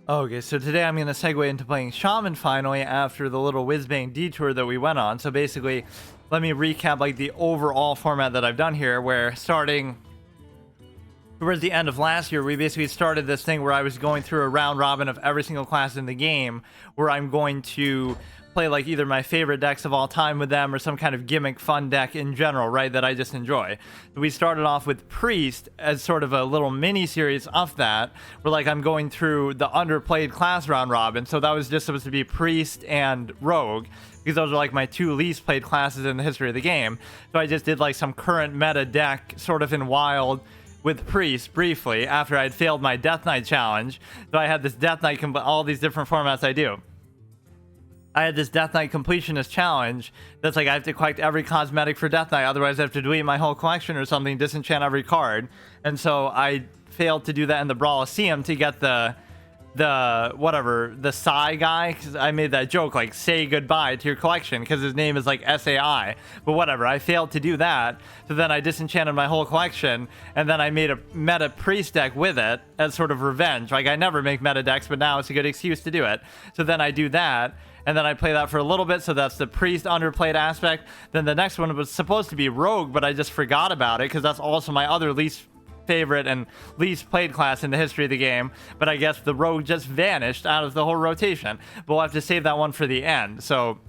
Okay, so today I'm going to segue into playing sHaMaN finally after the little Whizbang detour that we went on. So basically, let me recap like the overall format that I've done here, where starting towards the end of last year, we basically started this thing where I was going through a round robin of every single class in the game, where I'm going to play like either my favorite decks of all time with them or some kind of gimmick fun deck in general, right, that I just enjoy. We started off with Priest as sort of a little mini series of that, where like I'm going through the underplayed class round robin. So that was just supposed to be Priest and Rogue, because those are like my two least played classes in the history of the game. So I just did like some current meta deck sort of in Wild with Priest briefly after I'd failed my Death Knight challenge. So I had this Death Knight, all these different formats I do. I had this Death Knight completionist challenge that's like I have to collect every cosmetic for Death Knight, otherwise I have to delete my whole collection or something, disenchant every card. And so I failed to do that in the Brawliseum to get the Psy guy, because I made that joke like say goodbye to your collection because his name is like SAI, but whatever, I failed to do that. So then I disenchanted my whole collection, and then I made a meta Priest deck with it as sort of revenge. Like I never make meta decks, but now it's a good excuse to do it. So then I do that, and then I play that for a little bit. So that's the Priest underplayed aspect. Then the next one was supposed to be Rogue, but I just forgot about it because that's also my other least favorite and least played class in the history of the game. But I guess the Rogue just vanished out of the whole rotation, but we'll have to save that one for the end. So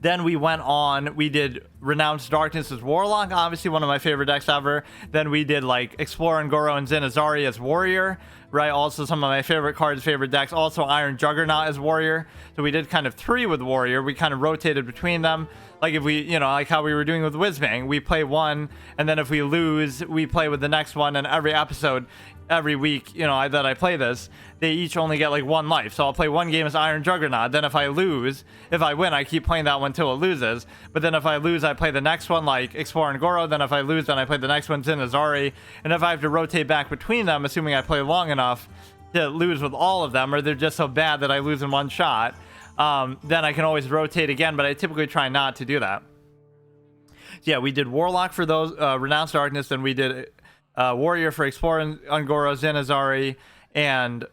then we went on, we did Renounced Darkness as Warlock, obviously one of my favorite decks ever. Then we did like Explorer and Goro and Zinazari as Warrior, right? Also some of my favorite cards, favorite decks. Also Iron Juggernaut as Warrior. So we did kind of three with Warrior. We kind of rotated between them. Like if we, you know, like how we were doing with Whizbang, we play one, and then if we lose, we play with the next one. And every episode, every week, you know, that I play this, they each only get like one life. So I'll play one game as Iron Juggernaut. Then if I lose, if I win, I keep playing that one till it loses. But then if I lose, I play the next one like Explorer and Goro. Then if I lose, then I play the next one, Zinazari. And if I have to rotate back between them, assuming I play long enough to lose with all of them, or they're just so bad that I lose in one shot, then I can always rotate again, but I typically try not to do that. So yeah, we did Warlock for those, Renounced Darkness, then we did Warrior for Explorer and Goro, Zinazari, and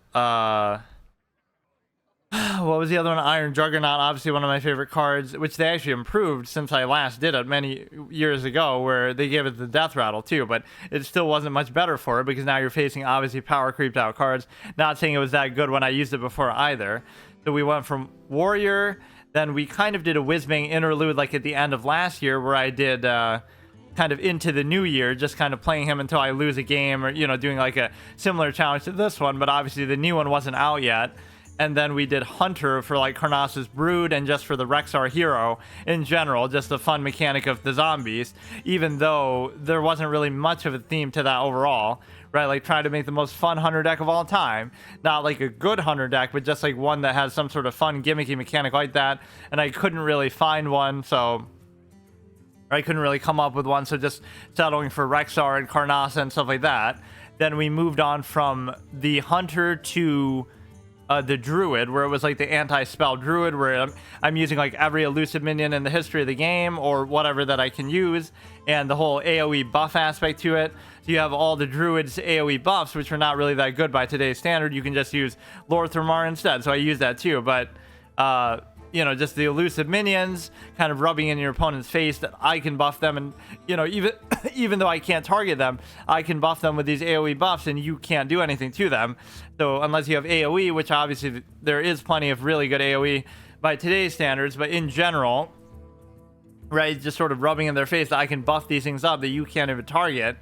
what was the other one? Iron Juggernaut, obviously one of my favorite cards, which they actually improved since I last did it many years ago, where they gave it the Death Rattle too, but it still wasn't much better for it because now you're facing obviously power creeped out cards. Not saying it was that good when I used it before either. So we went from Warrior, then we kind of did a Whizbang interlude like at the end of last year, where I did kind of into the new year, just kind of playing him until I lose a game, or, you know, doing like a similar challenge to this one, but obviously the new one wasn't out yet. And then we did Hunter for like Karnas's Brood, and just for the Rexxar hero in general, just a fun mechanic of the zombies, even though there wasn't really much of a theme to that overall, right? Like trying to make the most fun Hunter deck of all time, not like a good Hunter deck, but just like one that has some sort of fun gimmicky mechanic like that. And I couldn't really find one, so I couldn't really come up with one, so just settling for Rexxar and Karnasa and stuff like that. Then we moved on from the Hunter to the Druid, where it was like the anti-spell Druid, where I'm using like every elusive minion in the history of the game or whatever that I can use, and the whole AoE buff aspect to it. So you have all the Druid's AoE buffs, which are not really that good by today's standard. You can just use Lord Thermar instead, so I use that too. But you know, just the elusive minions kind of rubbing in your opponent's face that I can buff them, and you know, even though I can't target them, I can buff them with these AoE buffs and you can't do anything to them. So unless you have AoE, which obviously there is plenty of really good AoE by today's standards, but in general, right, just sort of rubbing in their face that I can buff these things up that you can't even target.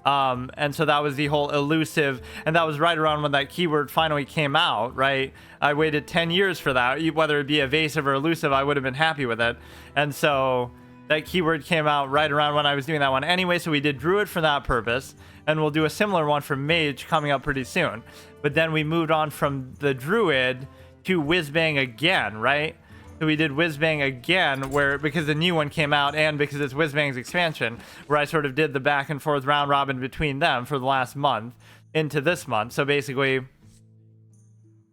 And so that was the whole elusive, and that was right around when that keyword finally came out, right? I waited 10 years for that. Whether it be evasive or elusive, I would have been happy with it. And so that keyword came out right around when I was doing that one anyway, so we did Druid for that purpose, and we'll do a similar one for Mage coming up pretty soon. But then we moved on from the Druid to Whizbang again, right? So we did Whizbang again, where because the new one came out and because it's Whizbang's expansion, where I sort of did the back and forth round robin between them for the last month into this month. So basically,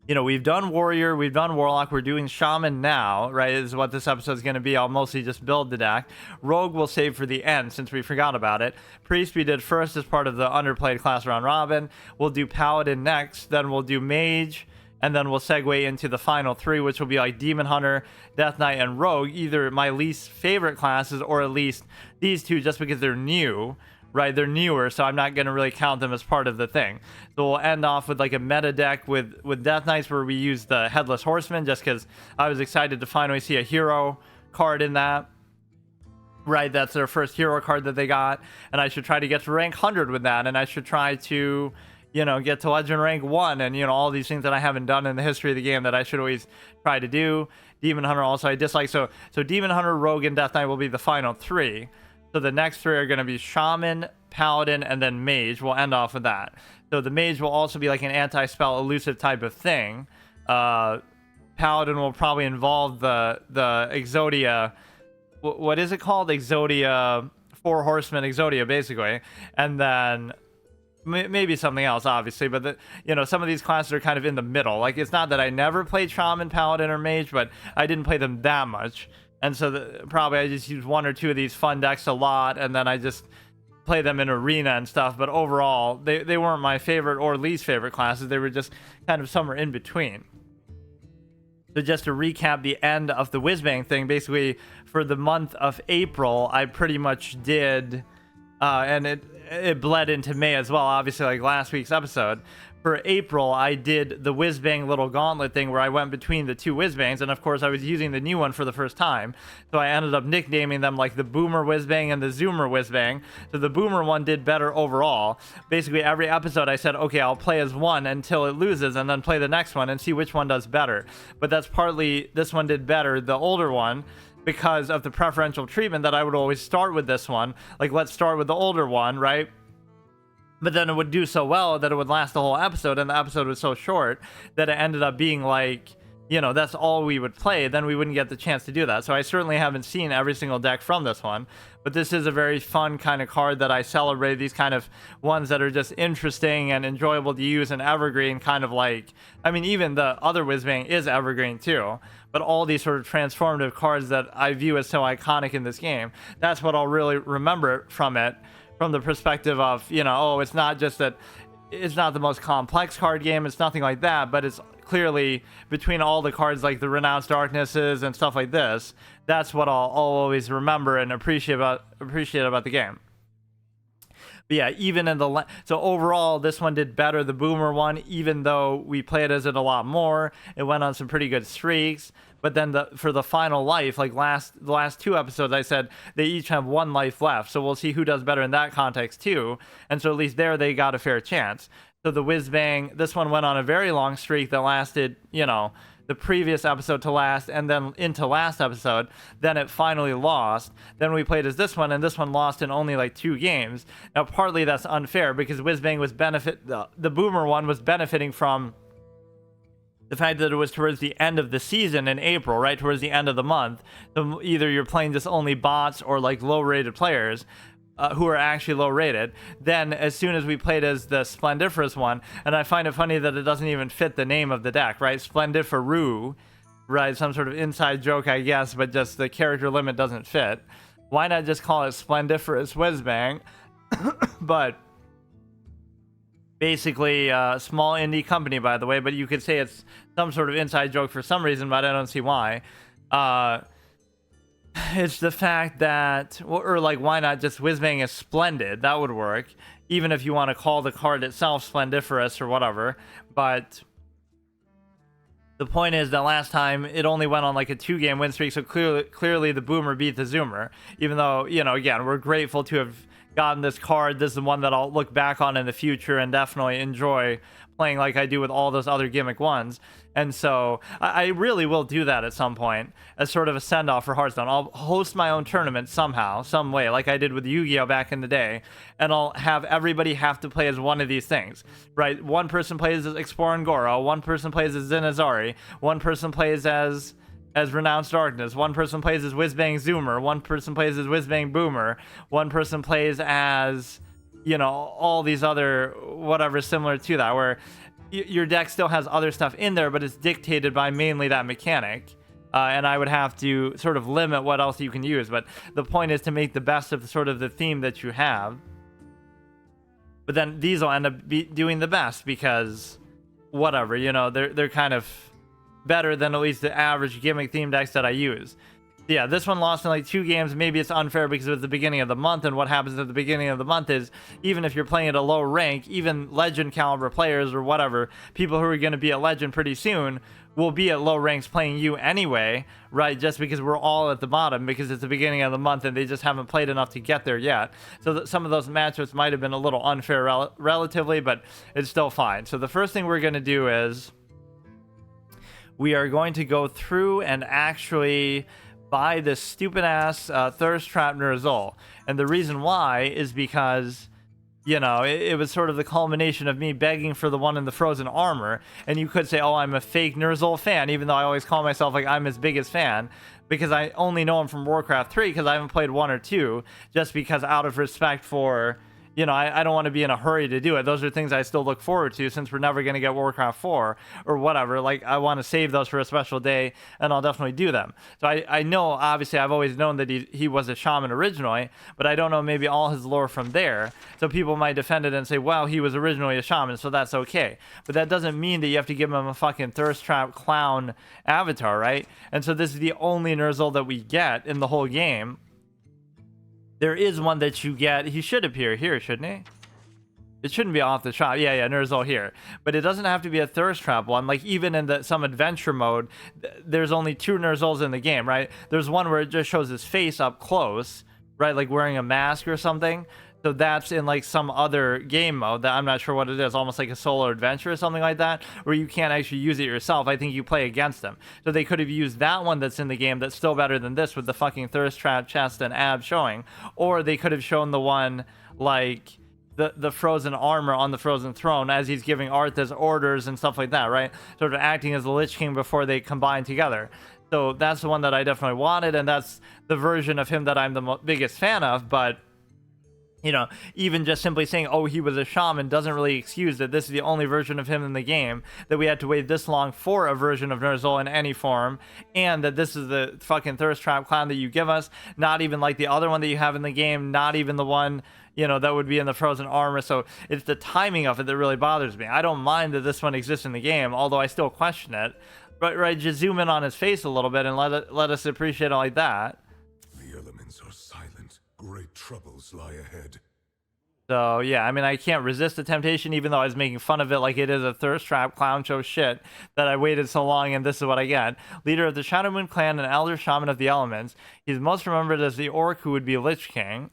you know, we've done Warrior, we've done Warlock, we're doing Shaman now, right, is what this episode is going to be. I'll mostly just build the deck. Rogue we'll save for the end since we forgot about it. Priest we did first as part of the underplayed class round robin. We'll do Paladin next, then we'll do Mage, and then we'll segue into the final three, which will be like Demon Hunter, Death Knight, and Rogue, either my least favorite classes or at least these two just because they're new. Right, they're newer, so I'm not going to really count them as part of the thing. So we'll end off with like a meta deck with Death Knights where we use the Headless Horseman just because I was excited to finally see a hero card in that. Right, that's their first hero card that they got, and I should try to get to rank 100 with that, and I should try to, you know, get to Legend rank 1, and, you know, all these things that I haven't done in the history of the game that I should always try to do. Demon Hunter also I dislike, so Demon Hunter, Rogue, and Death Knight will be the final three. So the next three are going to be Shaman, Paladin, and then Mage. We'll end off with that. So the Mage will also be like an anti-spell elusive type of thing. Paladin will probably involve the Exodia. What is it called? Exodia, 4 Horsemen Exodia, basically. And then maybe something else, obviously. But, you know, some of these classes are kind of in the middle. Like, it's not that I never played Shaman, Paladin, or Mage, but I didn't play them that much. And so probably I just use 1 or 2 of these fun decks a lot, and then I just play them in arena and stuff. But overall, they weren't my favorite or least favorite classes. They were just kind of somewhere in between. So just to recap the end of the Whizbang thing, basically for the month of April, I pretty much did, and it bled into May as well, obviously, like last week's episode. For April, I did the Whizbang little gauntlet thing where I went between the 2 Whizbangs, and of course I was using the new one for the first time, so I ended up nicknaming them like the Boomer Whizbang and the Zoomer Whizbang. So the Boomer one did better overall. Basically every episode I said, okay, I'll play as one until it loses and then play the next one and see which one does better. But that's partly this one did better, the older one, because of the preferential treatment that I would always start with this one. Like, let's start with the older one, right? But then it would do so well that it would last the whole episode, and the episode was so short that it ended up being like, you know, that's all we would play. Then we wouldn't get the chance to do that. So I certainly haven't seen every single deck from this one, but this is a very fun kind of card that I celebrate, these kind of ones that are just interesting and enjoyable to use, and evergreen, kind of like, I mean, even the other Whizbang is evergreen too, but all these sort of transformative cards that I view as so iconic in this game, that's what I'll really remember from it. From the perspective of, you know, oh, it's not just that it's not the most complex card game, it's nothing like that, but it's clearly between all the cards like the Renounced Darknesses and stuff like this, that's what I'll always remember and appreciate about the game. But yeah, even in the so overall, this one did better, the Boomer one, even though we played as it a lot more. It went on some pretty good streaks. But then for the final life, like the last 2 episodes, I said they each have 1 life left. So we'll see who does better in that context too. And so at least there they got a fair chance. So the Whizbang, this one went on a very long streak that lasted, you know, the previous episode to last, and then into last episode. Then it finally lost. Then we played as this one, and this one lost in only like 2 games. Now partly that's unfair because Whizbang was the Boomer one was benefiting from the fact that it was towards the end of the season in April, right, towards the end of the month. So either you're playing just only bots or like low rated players who are actually low rated. Then as soon as we played as the Splendiferous one, and I find it funny that it doesn't even fit the name of the deck, right? Splendiferous, right? Some sort of inside joke, I guess, but just the character limit doesn't fit. Why not just call it Splendiferous Whizbang? But basically small indie company, by the way, but you could say it's some sort of inside joke for some reason, but I don't see why. It's the fact that, or like, why not just Whizbang is splendid? That would work, even if you want to call the card itself Splendiferous or whatever. But the point is that last time it only went on like a 2-game win streak, so clearly the Boomer beat the Zoomer, even though, you know, again, we're grateful to have gotten this card. This is one that I'll look back on in the future and definitely enjoy playing like I do with all those other gimmick ones. And so I really will do that at some point as sort of a send-off for Hearthstone. I'll host my own tournament somehow, some way, like I did with Yu-Gi-Oh back in the day, and I'll have everybody have to play as one of these things, right? One person plays as Exploring Goro, one person plays as Zinazari, one person plays as Renounced Darkness, one person plays as Whizbang Zoomer, one person plays as Whizbang Boomer, one person plays as, you know, all these other whatever similar to that, where your deck still has other stuff in there, but it's dictated by mainly that mechanic. And I would have to sort of limit what else you can use. But the point is to make the best of sort of the theme that you have. But then these will end up doing the best because whatever, you know, they're kind of better than at least the average gimmick theme decks that I use. Yeah, this one lost in like 2 games. Maybe it's unfair because it was the beginning of the month, and what happens at the beginning of the month is, even if you're playing at a low rank, even legend caliber players or whatever, people who are going to be at legend pretty soon will be at low ranks playing you anyway, right? Just because we're all at the bottom because it's the beginning of the month and they just haven't played enough to get there yet. So some of those matchups might have been a little unfair relatively, but it's still fine. So the first thing we're going to do is we are going to go through and actually buy this stupid ass tHiRsT nErZhUl. And the reason why is because, you know, it was sort of the culmination of me begging for the one in the frozen armor. And you could say, oh, I'm a fake nErZhUl fan, even though I always call myself like I'm his biggest fan, because I only know him from Warcraft 3 because I haven't played 1 or 2, just because out of respect for, you know, I don't want to be in a hurry to do it. Those are things I still look forward to since we're never going to get Warcraft 4 or whatever. Like, I want to save those for a special day, and I'll definitely do them. So I know, obviously, I've always known that he was a shaman originally, but I don't know maybe all his lore from there. So people might defend it and say, well, he was originally a shaman, so that's okay. But that doesn't mean that you have to give him a fucking tHiRsT clown avatar, right? And so this is the only nErZhUl that we get in the whole game. There is one that you get. He should appear here, shouldn't he? It shouldn't be off the shop. Yeah, nErZhUl here. But it doesn't have to be a tHiRsT one. Like, even in some adventure mode, there's only 2 nErZhUls in the game, right? There's one where it just shows his face up close, right? Like wearing a mask or something. So that's in like some other game mode that I'm not sure what it is, almost like a solo adventure or something like that, where you can't actually use it yourself. I think you play against them. So they could have used that one that's in the game that's still better than this with the fucking tHiRsT chest and ab showing. Or they could have shown the one like the frozen armor on the frozen throne as he's giving Arthas orders and stuff like that, right? Sort of acting as the Lich King before they combine together. So that's the one that I definitely wanted, and that's the version of him that I'm the biggest fan of. But you know, even just simply saying, oh, he was a shaman doesn't really excuse that this is the only version of him in the game, that we had to wait this long for a version of nErZhUl in any form, and that this is the fucking tHiRsT clown that you give us, not even like the other one that you have in the game, not even the one, you know, that would be in the frozen armor. So it's the timing of it that really bothers me. I don't mind that this one exists in the game, although I still question it. But right, just zoom in on his face a little bit and let us appreciate it like that. The elements are silent. Great troubles lie ahead. So yeah, I mean, I can't resist the temptation, even though I was making fun of it like it is a tHiRsT clown show shit, that I waited so long and this is what I get. Leader of the Shadow Moon clan and elder shaman of the elements. He's most remembered as the orc who would be Lich King.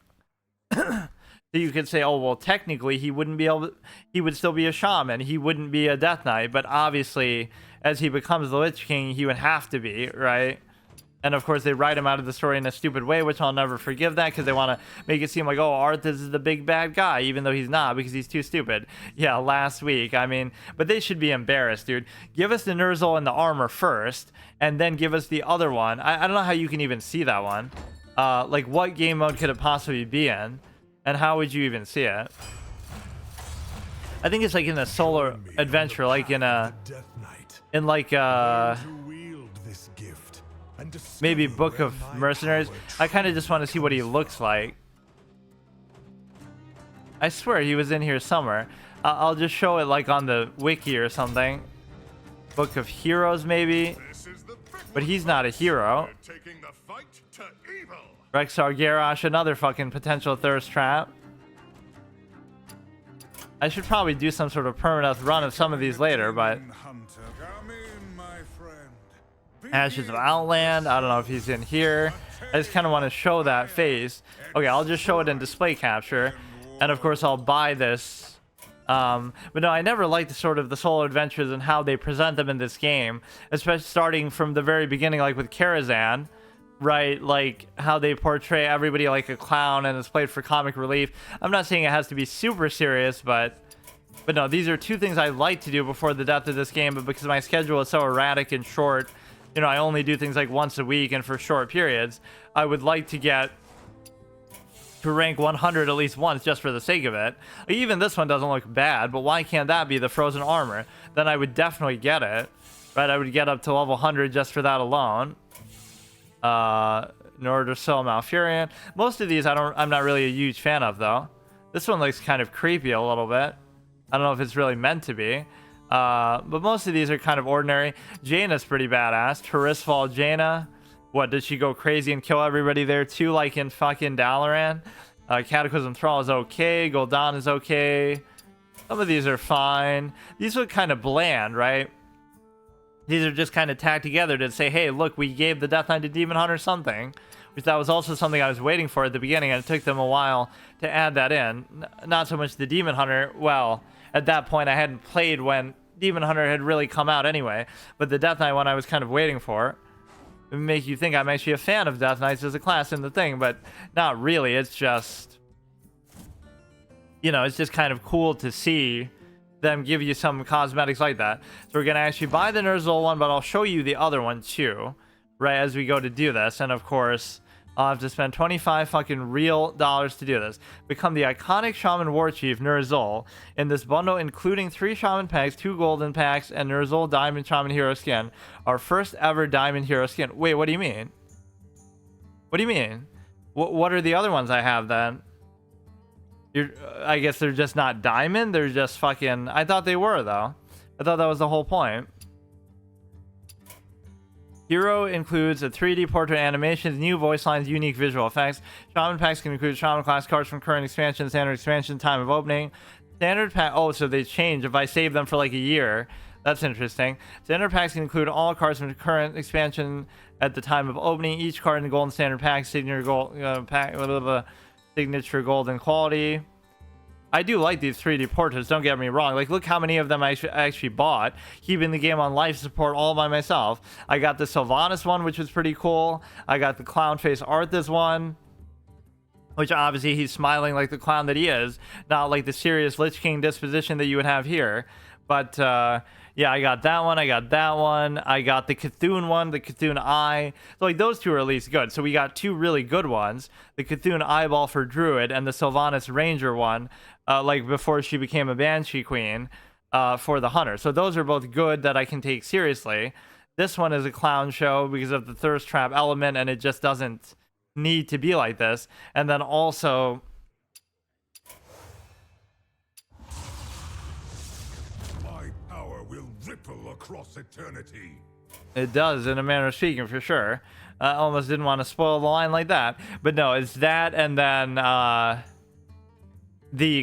So you could say, oh, well, technically he wouldn't be able to, he would still be a shaman. He wouldn't be a Death Knight, but obviously as he becomes the Lich King, he would have to be, right? And of course, they write him out of the story in a stupid way, which I'll never forgive that, because they want to make it seem like, oh, Arthas is the big bad guy, even though he's not, because he's too stupid. Yeah, last week. I mean, but they should be embarrassed, dude. Give us the nErZhUl and the armor first, and then give us the other one. I don't know how you can even see that one. Like, what game mode could it possibly be in? And how would you even see it? I think it's like in a solo adventure, like in a... maybe Book of Mercenaries. I kind of just want to see what he looks like. I swear he was in here somewhere. I'll just show it like on the wiki or something. Book of Heroes maybe. But he's not a hero. Rexar Garrosh, another fucking potential tHiRsT. I should probably do some sort of permanent run of some of these later, but... Ashes of Outland. I don't know if he's in here. I just kind of want to show that face. Okay, I'll just show it in display capture. And of course, I'll buy this. But no, I never liked the sort of the solo adventures and how they present them in this game. Especially starting from the very beginning, like with Karazhan. Right? Like how they portray everybody like a clown and it's played for comic relief. I'm not saying it has to be super serious, but no, these are two things I like to do before the death of this game. But because my schedule is so erratic and short, you know, I only do things like once a week and for short periods, I would like to get to rank 100 at least once just for the sake of it. Like, even this one doesn't look bad, but why can't that be the frozen armor? Then I would definitely get it, right? I would get up to level 100 just for that alone. nErZhUl Malfurion. Most of these I'm not really a huge fan of though. This one looks kind of creepy a little bit. I don't know if it's really meant to be. But most of these are kind of ordinary. Jaina's pretty badass. tHiRsT Jaina. What, did she go crazy and kill everybody there too, like in fucking Dalaran? Cataclysm Thrall is okay. Gul'dan is okay. Some of these are fine. These look kind of bland, right? These are just kind of tacked together to say, hey, look, we gave the Death Knight to Demon Hunter something. Which that was also something I was waiting for at the beginning, and it took them a while to add that in. Not so much the Demon Hunter. Well, at that point, I hadn't played when Demon Hunter had really come out anyway. But the Death Knight one I was kind of waiting for. It would make you think I'm actually a fan of Death Knights as a class in the thing, but not really. It's just, you know, it's just kind of cool to see them give you some cosmetics like that. So we're going to actually buy the nErZhUl one, but I'll show you the other one too, right, as we go to do this. And of course, I'll have to spend 25 fucking real dollars to do this. Become the iconic Shaman War Chief nErZhUl in this bundle, including 3 Shaman packs, 2 golden packs, and nErZhUl Diamond Shaman Hero skin. Our first ever Diamond Hero skin. Wait, what do you mean? What do you mean? What are the other ones I have then? I guess they're just not diamond. They're just fucking. I thought they were though. I thought that was the whole point. Hero includes a 3D portrait animations, new voice lines, unique visual effects. Shaman packs can include Shaman class cards from current expansion, standard expansion, time of opening. Standard pack. Oh, so they change if I save them for like a year. That's interesting. Standard packs can include all cards from the current expansion at the time of opening. Each card in the golden standard pack, signature gold pack, signature golden quality. I do like these 3D portraits, don't get me wrong. Like, look how many of them I actually bought, keeping the game on life support all by myself. I got the Sylvanas one, which was pretty cool. I got the Clown Face Arthas one, which obviously he's smiling like the clown that he is, not like the serious Lich King disposition that you would have here. But yeah, I got that one. I got that one. I got the Cthulhu one, the Cthulhu Eye. So like those two are at least good. So we got 2 really good ones: the Cthulhu Eyeball for Druid and the Sylvanas Ranger one, like before she became a Banshee Queen for the Hunter. So those are both good that I can take seriously. This one is a clown show because of the thirst trap element, and it just doesn't need to be like this. And then also, ripple across eternity. It does, in a manner of speaking, for sure. I almost didn't want to spoil the line like that. But no, it's that and then the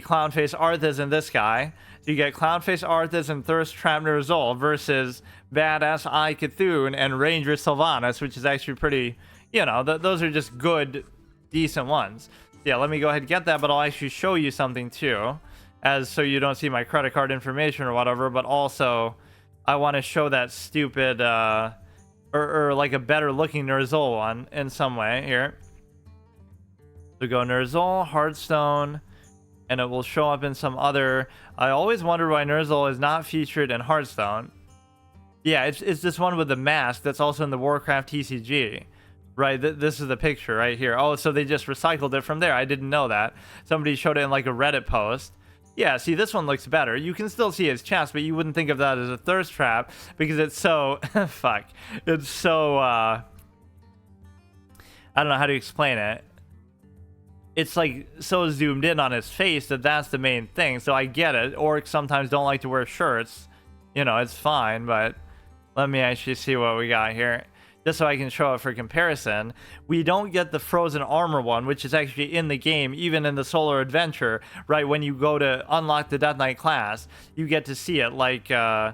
Clownface Arthas and this guy. So you get Clownface Arthas and Thirst Trap nErZhUl versus Badass Eye Cthulhu and Ranger Sylvanas, which is actually pretty, you know, those are just good, decent ones. Yeah, let me go ahead and get that, but I'll actually show you something too, as so you don't see my credit card information or whatever, but also I want to show that stupid, or like a better looking nErZhUl one in some way. Here. So go nErZhUl, Hearthstone, and it will show up in some other. I always wonder why nErZhUl is not featured in Hearthstone. Yeah, it's this one with the mask that's also in the Warcraft TCG. Right, this is the picture right here. Oh, so they just recycled it from there. I didn't know that. Somebody showed it in like a Reddit post. Yeah, see, this one looks better. You can still see his chest, but you wouldn't think of that as a thirst trap because it's so... fuck. It's so... I don't know how to explain it. It's like so zoomed in on his face that's the main thing. So I get it. Orcs sometimes don't like to wear shirts. You know, it's fine, but let me actually see what we got here. Just so I can show it for comparison. We don't get the frozen armor one, which is actually in the game, even in the Solar Adventure, right? When you go to unlock the Death Knight class, you get to see it. Like, I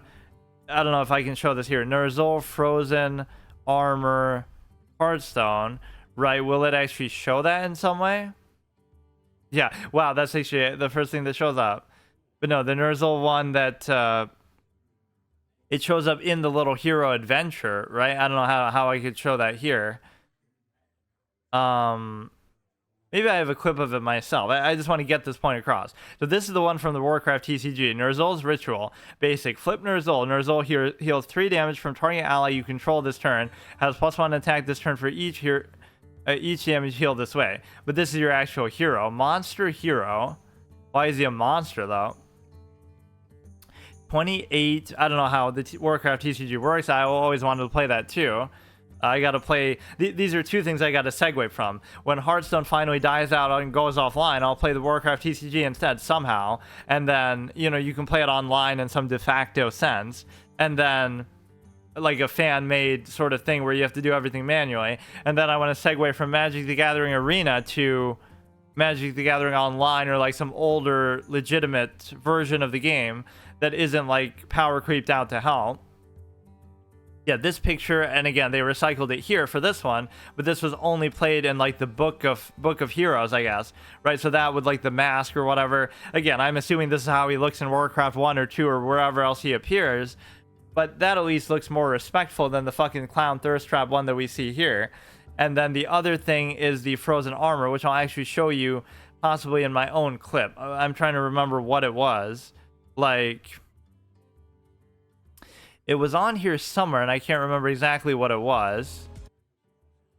don't know if I can show this here. nErZhUl Frozen Armor Hearthstone, right? Will it actually show that in some way? Yeah, wow, that's actually the first thing that shows up. But no, the nErZhUl one that... it shows up in the little hero adventure, right? I don't know how I could show that here. Maybe I have a clip of it myself. I just want to get this point across. So this is the one from the Warcraft TCG. nErZhUl's Ritual. Basic. Flip nErZhUl. nErZhUl heals 3 damage from target ally you control this turn. Has +1 attack this turn for each each damage heal this way. But this is your actual hero. Monster hero. Why is he a monster, though? 28. I don't know how the Warcraft TCG works. I always wanted to play that, too. I got to play... these are two things I got to segue from. When Hearthstone finally dies out and goes offline, I'll play the Warcraft TCG instead somehow. And then, you know, you can play it online in some de facto sense. And then... like a fan-made sort of thing where you have to do everything manually. And then I want to segue from Magic the Gathering Arena to Magic the Gathering Online, or like some older legitimate version of the game that isn't like power creeped out to hell. Yeah, this picture, and again, they recycled it here for this one, but this was only played in like the book of heroes, I guess, right? So that with like the mask or whatever. Again, I'm assuming this is how he looks in Warcraft 1 or 2 or wherever else he appears. But that at least looks more respectful than the fucking clown thirst trap one that we see here. And then the other thing is the frozen armor, which I'll actually show you possibly in my own clip. I'm trying to remember what it was. Like, it was on here somewhere, and I can't remember exactly what it was.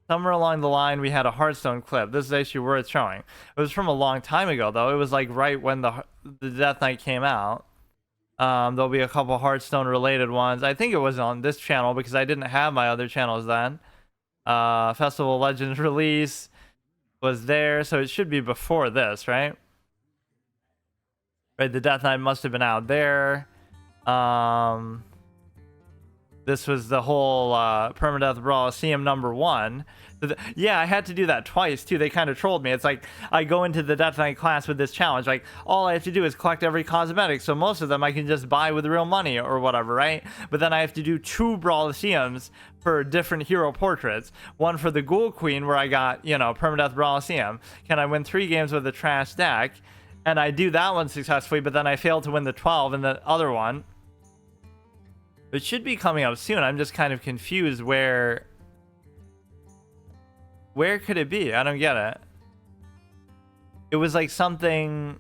Somewhere along the line, we had a Hearthstone clip. This is actually worth showing. It was from a long time ago, though. It was like right when the Death Knight came out. There'll be a couple Hearthstone related ones. I think it was on this channel because I didn't have my other channels then. Festival of Legends release was there, so it should be before this, right? Right, the Death Knight must have been out there. This was the whole Permadeath Brawl CM #1. Yeah, I had to do that twice too. They kind of trolled me. It's like I go into the Death Knight class with this challenge. Like, all I have to do is collect every cosmetic. So most of them I can just buy with real money or whatever, right? But then I have to do 2 Brawl CMs for different hero portraits. One for the Ghoul Queen, where I got, you know, Permadeath Brawl CM. Can I win 3 games with a trash deck? And I do that one successfully, but then I fail to win the 12 in the other one. It should be coming up soon. I'm just kind of confused where could it be? I don't get it. It was like something...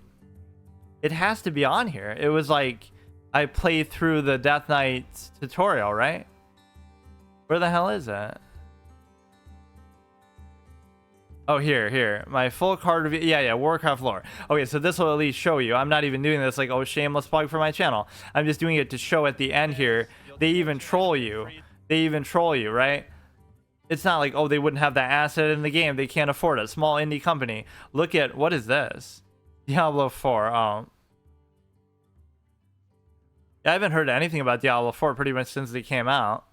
It has to be on here. It was like I played through the Death Knight tutorial, right? Where the hell is it? Oh, here. My full card review. Yeah, Warcraft lore. Okay, so this will at least show you. I'm not even doing this like, oh, shameless plug for my channel. I'm just doing it to show at the end here. They even troll you. Right? It's not like, oh, they wouldn't have that asset in the game. They can't afford it. Small indie company. Look at, what is this? Diablo 4. Oh. Yeah, I haven't heard anything about Diablo 4 pretty much since they came out.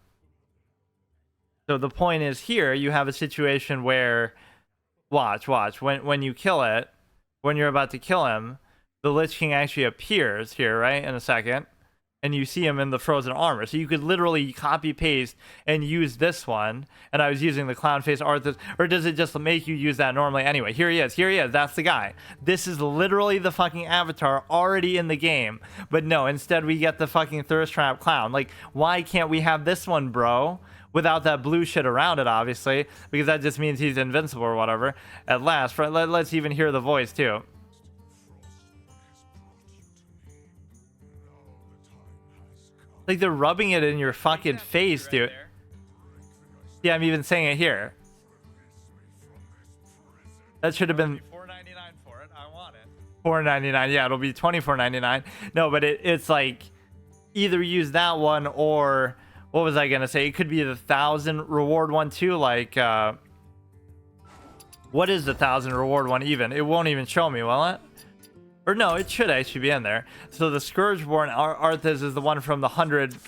So the point is here, you have a situation where... Watch. When you kill it, when you're about to kill him, the Lich King actually appears here, right? In a second. And you see him in the frozen armor. So you could literally copy paste and use this one. And I was using the clown face art. Or does it just make you use that normally? Anyway, here he is. That's the guy. This is literally the fucking avatar already in the game. But no, instead we get the fucking thirst trap clown. Like, why can't we have this one, bro? Without that blue shit around it, obviously, because that just means he's invincible or whatever. At last, let's even hear the voice too. Like, they're rubbing it in your fucking face, dude. Yeah, I'm even saying it here. That should have been $4.99 for it. I want it. $4.99. Yeah, it'll be $24.99. No, but it's like either use that one or. What was I gonna say? It could be the 1,000 reward one too. Like, what is the 1,000 reward one even? It won't even show me, will it? Or no, it should actually be in there. So the Scourgeborn Arthas is the one from the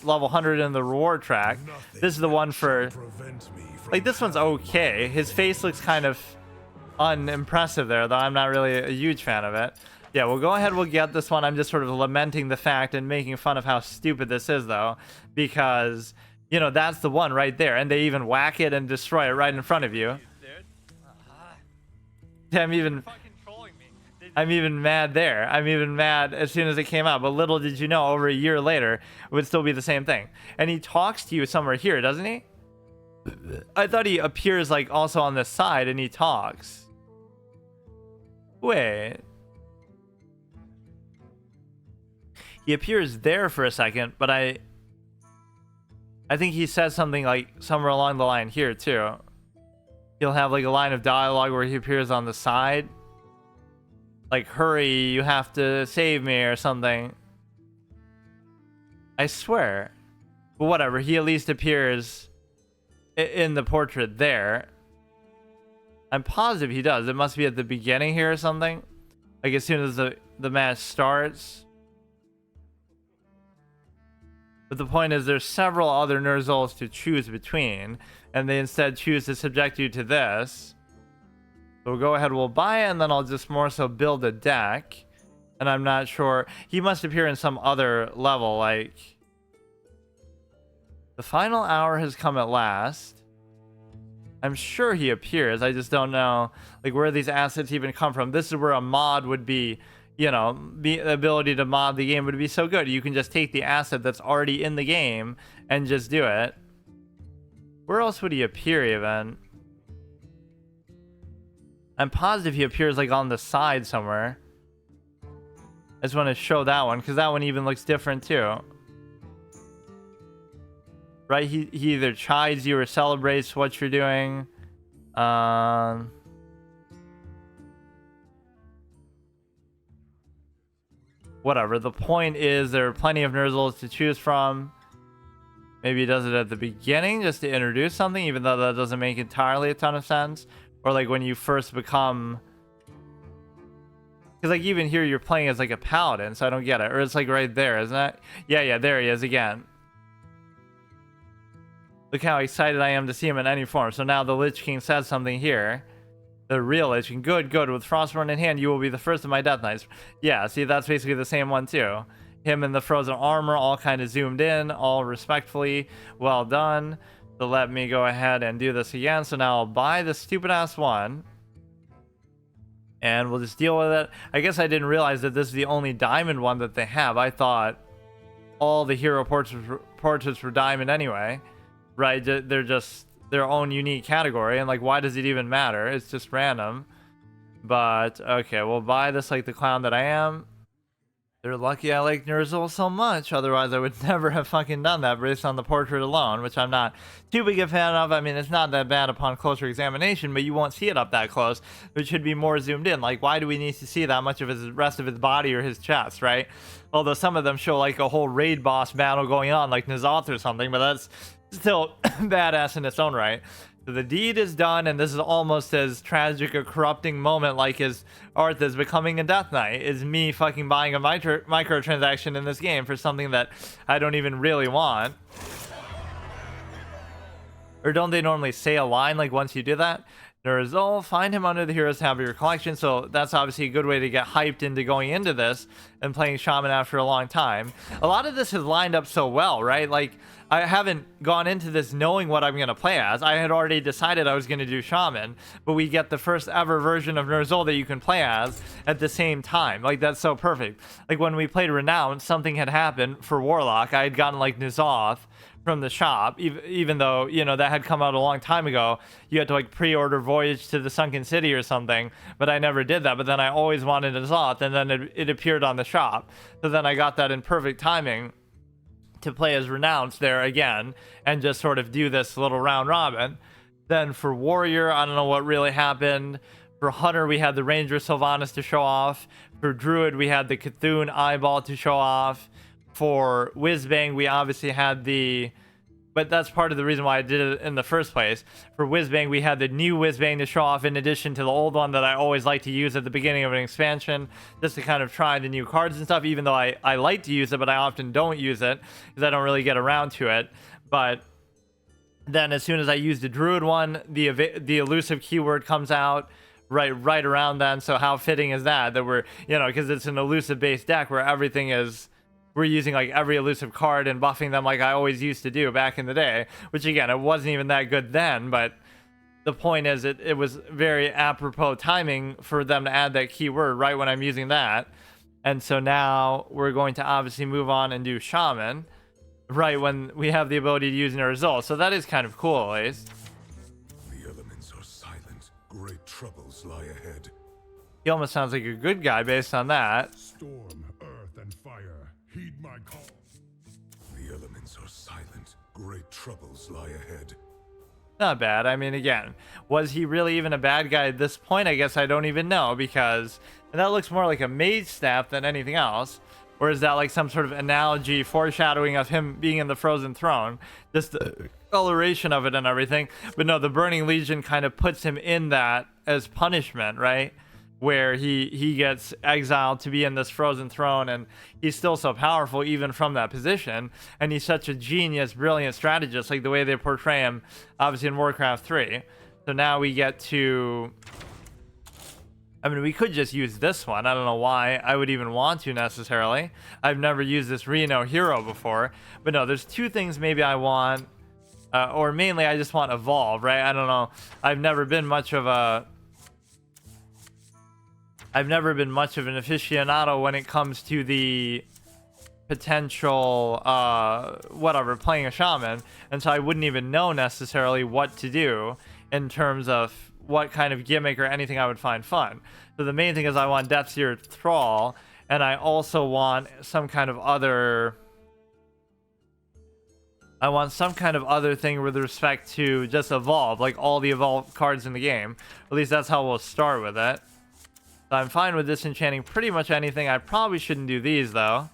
level 100 in the reward track. This is the one for, like, this one's okay. His face looks kind of unimpressive there, though. I'm not really a huge fan of it. Yeah, we'll go ahead, we'll get this one. I'm just sort of lamenting the fact and making fun of how stupid this is, though, because, you know, that's the one right there, and they even whack it and destroy it right in front of you. Yeah, I'm even mad there. I'm even mad as soon as it came out, but little did you know, over a year later, it would still be the same thing. And he talks to you somewhere here, doesn't he? I thought he appears, like, also on this side, and he talks. Wait. He appears there for a second, but I think he says something like somewhere along the line here too. he'll have like a line of dialogue where he appears on the side. Like, hurry, you have to save me or something. I swear. But whatever, he at least appears in the portrait there. I'm positive he does. It must be at the beginning here or something. Like as soon as the match starts. But the point is there's several other nErZhUls to choose between. And they instead choose to subject you to this. So we'll go ahead, we'll buy it, and then I'll just more so build a deck. And I'm not sure. He must appear in some other level, like... The final hour has come at last. I'm sure he appears. I just don't know like where these assets even come from. This is where a mod would be, you know, the ability to mod the game would be so good. You can just take the asset that's already in the game and just do it. Where else would he appear even? I'm positive he appears like on the side somewhere. I just want to show that one because that one even looks different too. Right, he either chides you or celebrates what you're doing. Whatever. The point is there are plenty of nErZhUls to choose from. Maybe he does it at the beginning just to introduce something, even though that doesn't make entirely a ton of sense. Or like when you first become... Because like even here you're playing as like a paladin, so I don't get it. Or it's like right there, isn't it? Yeah, there he is again. Look how excited I am to see him in any form. So now the Lich King says something here. The real Lich King. Good. With Frostborn in hand, you will be the first of my Death Knights. Yeah, see, that's basically the same one too. Him in the frozen armor, all kind of zoomed in, all respectfully. Well done. So let me go ahead and do this again. So now I'll buy the stupid-ass one. And we'll just deal with it. I guess I didn't realize that this is the only diamond one that they have. I thought all the hero portraits were diamond anyway. Right, they're just their own unique category, and like, why does it even matter? It's just random. But okay, we'll buy this like the clown that I am. They're lucky I like nErZhUl so much, otherwise I would never have fucking done that based on the portrait alone, which I'm not too big a fan of. I mean, it's not that bad upon closer examination, but you won't see it up that close. It should be more zoomed in. Like, why do we need to see that much of his rest of his body or his chest, right? Although some of them show like a whole raid boss battle going on, like N'Zoth or something, but that's still badass in its own right. So the deed is done, and this is almost as tragic a corrupting moment like his Arth is becoming a Death Knight, is me fucking buying a microtransaction in this game for something that I don't even really want. Or don't they normally say a line like once you do that? nErZhUl, find him under the Heroes tab of your collection. So that's obviously a good way to get hyped into going into this and playing Shaman after a long time. A lot of this has lined up so well, right? Like, I haven't gone into this knowing what I'm going to play as. I had already decided I was going to do Shaman, but we get the first ever version of nErZhUl that you can play as at the same time. Like, that's so perfect. Like, when we played Renown, something had happened for Warlock. I had gotten, like, N'Zoth from the shop, even though, you know, that had come out a long time ago. You had to like pre-order Voyage to the Sunken City or something, but I never did that. But then I always wanted N'Zoth, and then it appeared on the shop. So then I got that in perfect timing to play as Renounced there again and just sort of do this little round robin. Then for Warrior, I don't know what really happened. For Hunter, we had the Ranger Sylvanas to show off. For Druid, we had the Cthulhu Eyeball to show off. For Whizbang, we obviously had the... But that's part of the reason why I did it in the first place. For Whizbang, we had the new Whizbang to show off in addition to the old one that I always like to use at the beginning of an expansion, just to kind of try the new cards and stuff, even though I like to use it, but I often don't use it because I don't really get around to it. But then as soon as I use the Druid one, the elusive keyword comes out right around then. So how fitting is that we're, you know, because it's an elusive based deck where everything is... We're using like every elusive card and buffing them like I always used to do back in the day, which again, it wasn't even that good then, but the point is it was very apropos timing for them to add that keyword right when I'm using that. And so now we're going to obviously move on and do Shaman right when we have the ability to use nErZhUl. So that is kind of cool, at least. The elements are silent. Great troubles lie ahead. He almost sounds like a good guy based on that. Storm, earth, and fire. Heed my call. The elements are silent. Great troubles lie ahead. Not bad. I mean, again, was he really even a bad guy at this point? I guess I don't even know, because and that looks more like a mage staff than anything else. Or is that like some sort of analogy, foreshadowing of him being in the Frozen Throne? Just the coloration of it and everything. But no, the Burning Legion kind of puts him in that as punishment, right? Where he gets exiled to be in this Frozen Throne, and he's still so powerful even from that position. And he's such a genius, brilliant strategist, like the way they portray him, obviously, in Warcraft 3. So now we get to... I mean, we could just use this one. I don't know why I would even want to necessarily. I've never used this Reno hero before. But no, there's two things maybe I want. Or mainly I just want Evolve, right? I don't know. I've never been much of an aficionado when it comes to the potential, playing a shaman. And so I wouldn't even know necessarily what to do in terms of what kind of gimmick or anything I would find fun. So the main thing is I want tHiRsT, and I also want some kind of other... I want some kind of other thing with respect to just Evolve, like all the Evolve cards in the game. At least that's how we'll start with it. So I'm fine with disenchanting pretty much anything. I probably shouldn't do these, though,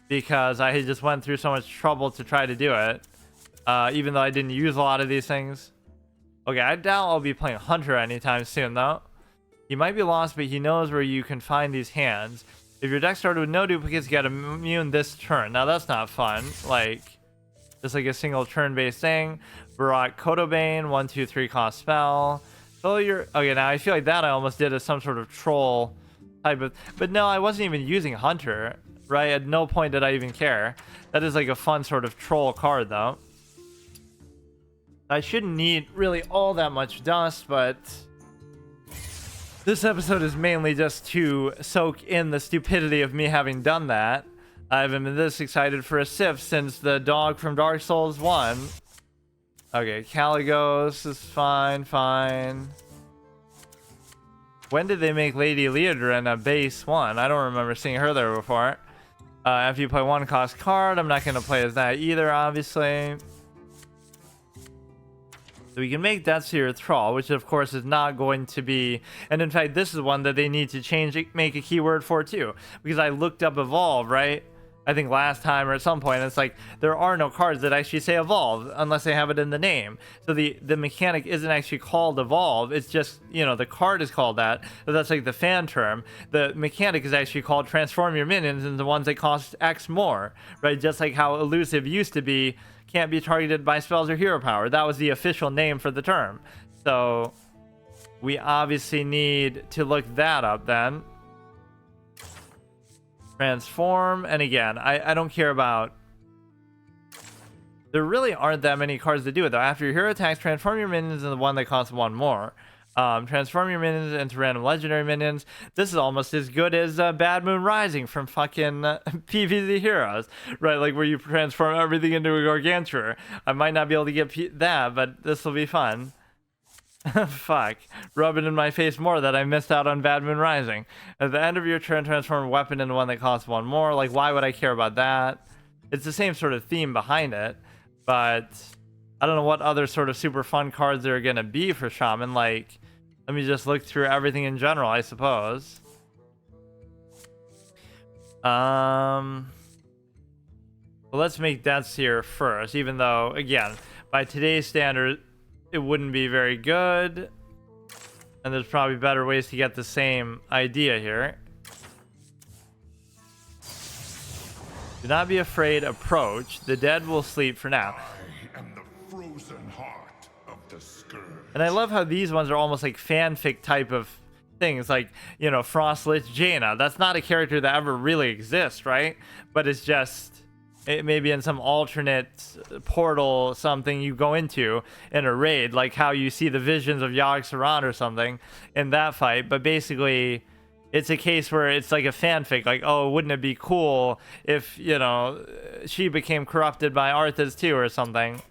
because I just went through so much trouble to try to do it, even though I didn't use a lot of these things. Okay, I doubt I'll be playing Hunter anytime soon, though. He might be lost, but he knows where you can find these hands. If your deck started with no duplicates, you get immune this turn. Now, that's not fun. Like, just like a single turn-based thing. Barak Kodobane, 1/2/3 cost spell. So you're... Okay, now I feel like that I almost did as some sort of troll type of... But no, I wasn't even using Hunter, right? At no point did I even care. That is like a fun sort of troll card, though. I shouldn't need really all that much dust, but this episode is mainly just to soak in the stupidity of me having done that. I haven't been this excited for a Sif since the dog from Dark Souls 1. Okay, Caligos is fine. When did they make Lady Leodrin a base 1? I don't remember seeing her there before. After you play one cost card, I'm not going to play as that either, obviously. So we can make tHiRsT, which of course is not going to be... And in fact, this is one that they need to change, make a keyword for too. Because I looked up Evolve, right? I think last time or at some point, it's like, there are no cards that actually say Evolve unless they have it in the name. So the mechanic isn't actually called Evolve. It's just, you know, the card is called that. So that's like the fan term. The mechanic is actually called Transform Your Minions into the ones that cost X more, right? Just like how Elusive used to be, can't be targeted by spells or hero power. That was the official name for the term. So we obviously need to look that up then. Transform, and again, I don't care about... There really aren't that many cards to do it, though. After your hero attacks, transform your minions into the one that costs one more. Transform your minions into random legendary minions. This is almost as good as Bad Moon Rising from fucking PvZ Heroes, right? Like where you transform everything into a Gargantuar. I might not be able to get that, but this will be fun. Fuck. Rub it in my face more that I missed out on Bad Moon Rising. At the end of your turn, transform a weapon into one that costs one more. Like, why would I care about that? It's the same sort of theme behind it, but I don't know what other sort of super fun cards there are going to be for Shaman. Like, let me just look through everything in general, I suppose. Well, let's make Death's here first, even though, again, by today's standard, it wouldn't be very good. And there's probably better ways to get the same idea here. Do not be afraid, approach. The dead will sleep for now. I am the frozen heart of the scourge. And I love how these ones are almost like fanfic type of things, like, you know, Frostlich Jaina. That's not a character that ever really exists, right? But it's just, it may be in some alternate portal, something you go into in a raid, like how you see the visions of Yogg-Saron or something in that fight. But basically, it's a case where it's like a fanfic, like, oh, wouldn't it be cool if, you know, she became corrupted by Arthas too or something.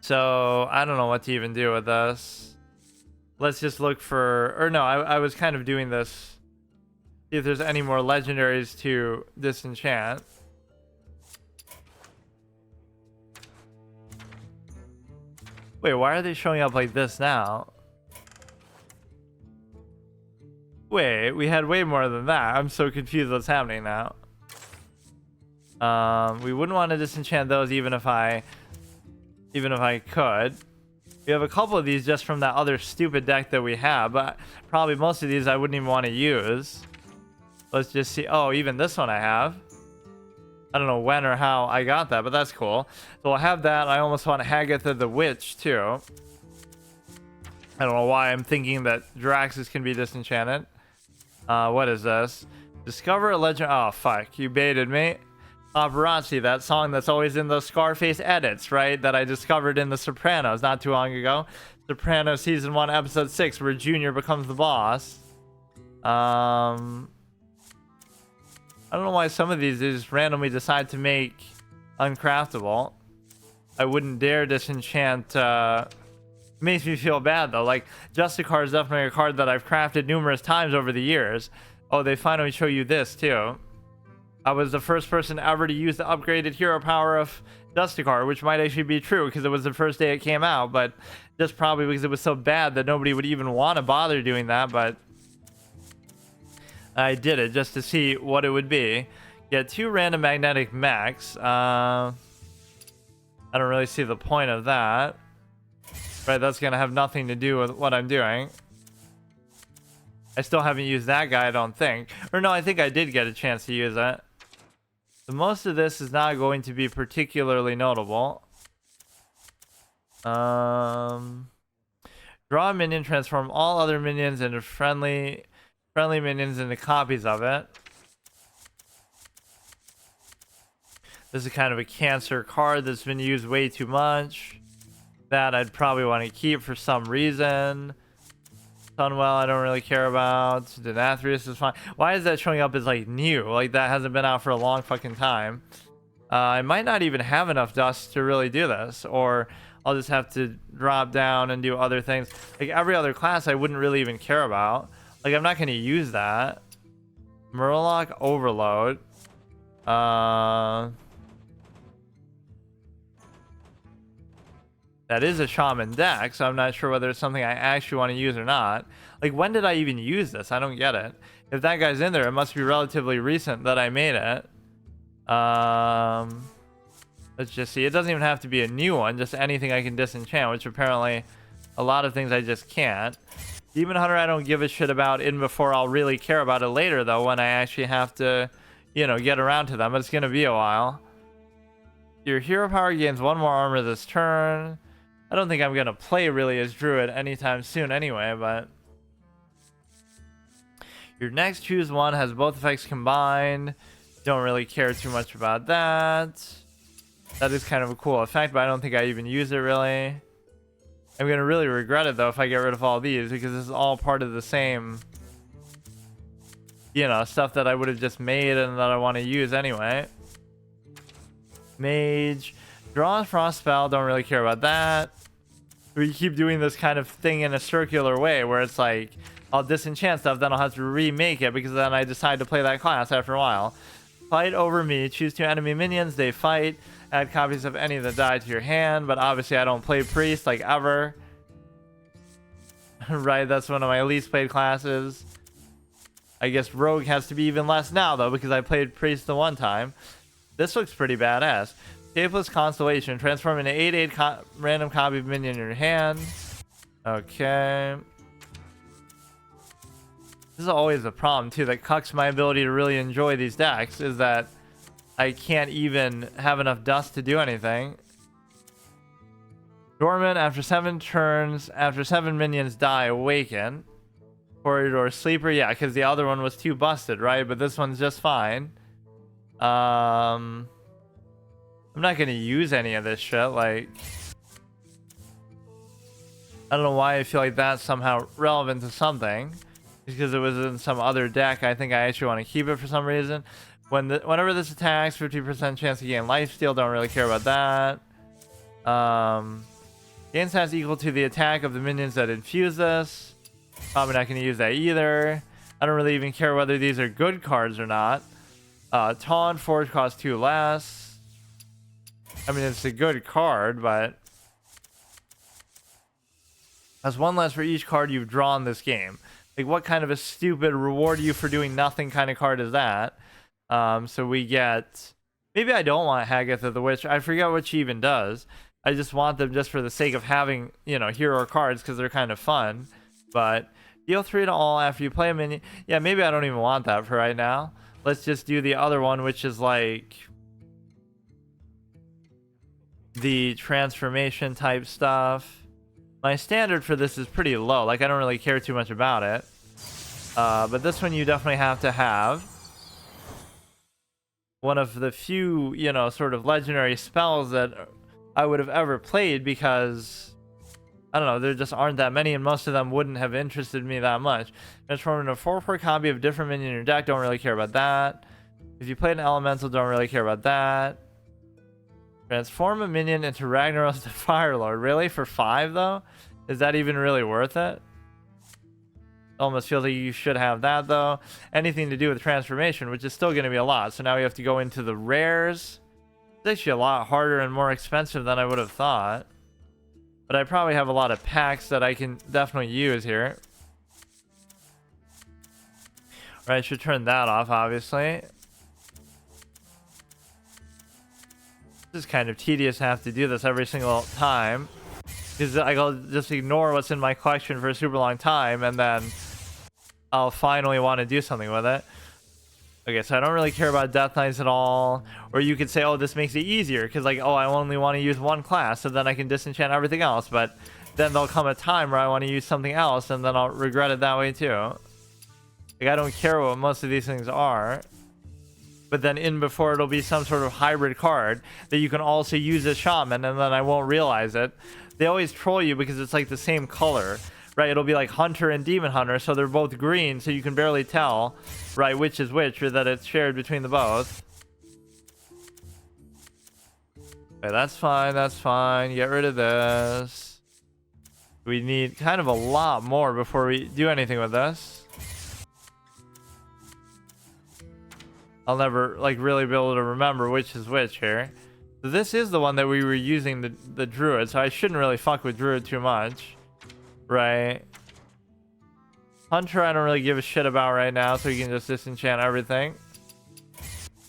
So I don't know what to even do with this. Let's just look for, or no, I was kind of doing this. See if there's any more legendaries to disenchant. Wait, why are they showing up like this now? Wait, we had way more than that. I'm so confused what's happening now. We wouldn't want to disenchant those even if I could. We have a couple of these just from that other stupid deck that we have, but probably most of these I wouldn't even want to use. Let's just see. Oh, even this one I have. I don't know when or how I got that, but that's cool. So I'll have that. I almost want Hagatha the Witch too. I don't know why I'm thinking that Draxus can be disenchanted. What is this? Discover a legend. Oh, fuck. You baited me. Paparazzi, that song that's always in those Scarface edits, right? That I discovered in The Sopranos not too long ago. Sopranos season 1, episode 6, where Junior becomes the boss. I don't know why some of these they just randomly decide to make uncraftable. I wouldn't dare disenchant. Makes me feel bad though. Like, Justicar is definitely a card that I've crafted numerous times over the years. Oh, they finally show you this too. I was the first person ever to use the upgraded hero power of Justicar, which might actually be true because it was the first day it came out, but just probably because it was so bad that nobody would even want to bother doing that, but I did it just to see what it would be. Get 2 random magnetic mechs. I don't really see the point of that. Right, that's going to have nothing to do with what I'm doing. I still haven't used that guy, I don't think. Or no, I think I did get a chance to use it. So most of this is not going to be particularly notable. Draw a minion, transform all other minions into friendly minions into copies of it. This is kind of a cancer card that's been used way too much. That I'd probably want to keep for some reason. Sunwell I don't really care about. Denathrius is fine. Why is that showing up as like new? Like that hasn't been out for a long fucking time. I might not even have enough dust to really do this, or I'll just have to drop down and do other things. Like every other class I wouldn't really even care about. Like I'm not going to use that. Murloc Overload. That is a sHaMaN deck, so I'm not sure whether it's something I actually want to use or not. Like, when did I even use this? I don't get it. If that guy's in there, it must be relatively recent that I made it. Let's just see. It doesn't even have to be a new one, just anything I can disenchant, which apparently a lot of things I just can't. Demon Hunter I don't give a shit about in before I'll really care about it later, though, when I actually have to, you know, get around to them. It's going to be a while. Your hero power gains 1 more armor this turn. I don't think I'm going to play really as Druid anytime soon anyway, but... Your next choose one has both effects combined. Don't really care too much about that. That is kind of a cool effect, but I don't think I even use it really. I'm going to really regret it though if I get rid of all these, because this is all part of the same, you know, stuff that I would have just made and that I want to use anyway. Mage. Draw a frost spell, don't really care about that. We keep doing this kind of thing in a circular way where it's like I'll disenchant stuff, then I'll have to remake it because then I decide to play that class after a while. Fight over me. Choose 2 enemy minions, they fight. Add copies of any that die to your hand, but obviously I don't play priest like ever. Right, that's one of my least played classes. I guess rogue has to be even less now though because I played priest the one time. This looks pretty badass. Shapeless Constellation. Transform into 8/8 random copy of minion in your hand. Okay. This is always a problem too that cucks my ability to really enjoy these decks, is that I can't even have enough dust to do anything. Dormant. After 7 turns, after 7 minions die, awaken. Corridor Sleeper. Yeah, because the other one was too busted, right? But this one's just fine. I'm not going to use any of this shit, like... I don't know why I feel like that's somehow relevant to something. Because it was in some other deck, I think I actually want to keep it for some reason. Whenever this attacks, 50% chance to gain lifesteal, don't really care about that. Gain stats equal to the attack of the minions that infuse this. Probably not going to use that either. I don't really even care whether these are good cards or not. Taunt, Forge costs 2 less. I mean, it's a good card, but Has one less for each card you've drawn this game. Like, what kind of a stupid reward you for doing nothing kind of card is that? So we get... Maybe I don't want Hagatha the Witch. I forget what she even does. I just want them just for the sake of having, you know, hero cards because they're kind of fun. But deal 3 to all after you play a minion. Yeah, maybe I don't even want that for right now. Let's just do the other one, which is like the transformation type stuff. My standard for this is pretty low. Like, I don't really care too much about it. But this one you definitely have to have. One of the few, you know, sort of legendary spells that I would have ever played because, I don't know, there just aren't that many, and most of them wouldn't have interested me that much. Transform into a 4/4 copy of a different minion in your deck. Don't really care about that. If you played an elemental, don't really care about that. Transform a minion into Ragnaros the Firelord. Really? For 5, though? Is that even really worth it? Almost feels like you should have that, though. Anything to do with transformation, which is still going to be a lot. So now we have to go into the rares. It's actually a lot harder and more expensive than I would have thought. But I probably have a lot of packs that I can definitely use here. Right, I should turn that off, obviously. This is kind of tedious to have to do this every single time. Because I'll just ignore what's in my collection for a super long time, and then I'll finally want to do something with it. Okay, so I don't really care about Death Knights at all. Or you could say, oh, this makes it easier, because, like, oh, I only want to use one class, so then I can disenchant everything else. But then there'll come a time where I want to use something else, and then I'll regret it that way, too. Like, I don't care what most of these things are. But then in before it'll be some sort of hybrid card that you can also use as sHaMaN, and then I won't realize it. They always troll you because it's like the same color, right? It'll be like Hunter and Demon Hunter, so they're both green, so you can barely tell, right, which is which, or that it's shared between the both. Okay, that's fine, that's fine. Get rid of this. We need kind of a lot more before we do anything with this. I'll never, like, really be able to remember which is which here. So this is the one that we were using, the Druid, so I shouldn't really fuck with Druid too much. Right? Hunter I don't really give a shit about right now, so you can just disenchant everything.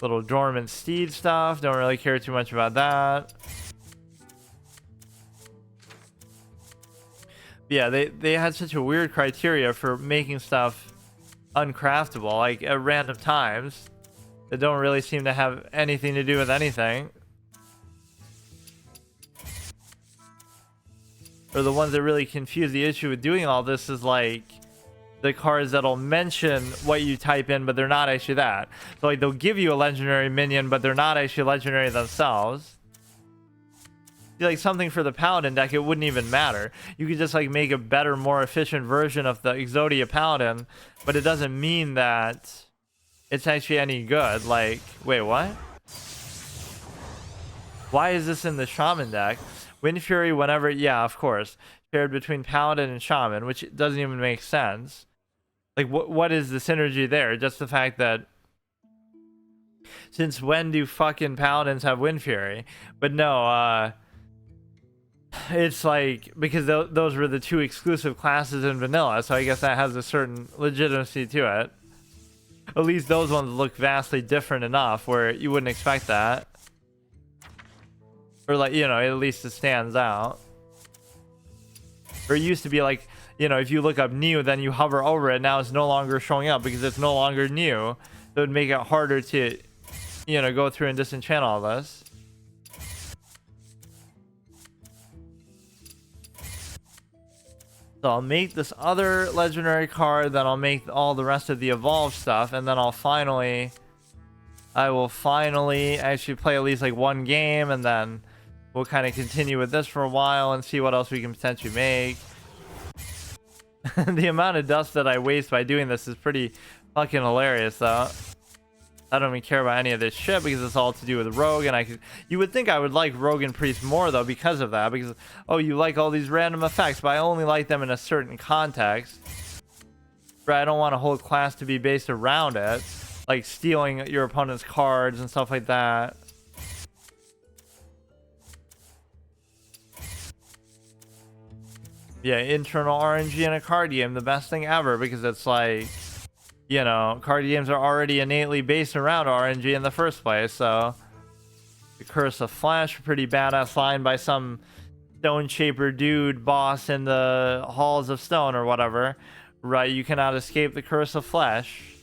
Little Dormant Steed stuff, don't really care too much about that. But yeah, they had such a weird criteria for making stuff uncraftable, like, at random times. That don't really seem to have anything to do with anything. Or the ones that really confuse the issue with doing all this is like the cards that'll mention what you type in, but they're not actually that. So like they'll give you a legendary minion, but they're not actually legendary themselves. Like something for the Paladin deck, it wouldn't even matter. You could just like make a better, more efficient version of the Exodia Paladin, but it doesn't mean that it's actually any good. Like, wait, what? Why is this in the sHaMaN deck? Wind Fury whenever, yeah, of course. Paired between Paladin and sHaMaN, which doesn't even make sense. Like, what is the synergy there? Just the fact that... Since when do fucking Paladins have Wind Fury? But no, it's like, because those were the 2 exclusive classes in vanilla, so I guess that has a certain legitimacy to it. At least those ones look vastly different enough where you wouldn't expect that. Or like, you know, at least it stands out. Or it used to be like, you know, if you look up new, then you hover over it. Now it's no longer showing up because it's no longer new. So it would make it harder to, you know, go through and disenchant all this. So I'll make this other legendary card, then I'll make all the rest of the evolved stuff, and then I will finally actually play at least like one game, and then we'll kind of continue with this for a while and see what else we can potentially make. The amount of dust that I waste by doing this is pretty fucking hilarious, though. I don't even care about any of this shit because it's all to do with Rogue, and you would think I would like Rogue and Priest more, though, because of that. Because, oh, you like all these random effects, but I only like them in a certain context. Right? I don't want a whole class to be based around it. Like stealing your opponent's cards and stuff like that. Yeah, internal RNG in a card game, the best thing ever, because it's like, you know, card games are already innately based around RNG in the first place. So the Curse of Flesh, pretty badass line by some Stone Shaper dude boss in the Halls of Stone or whatever. Right, you cannot escape the Curse of Flesh.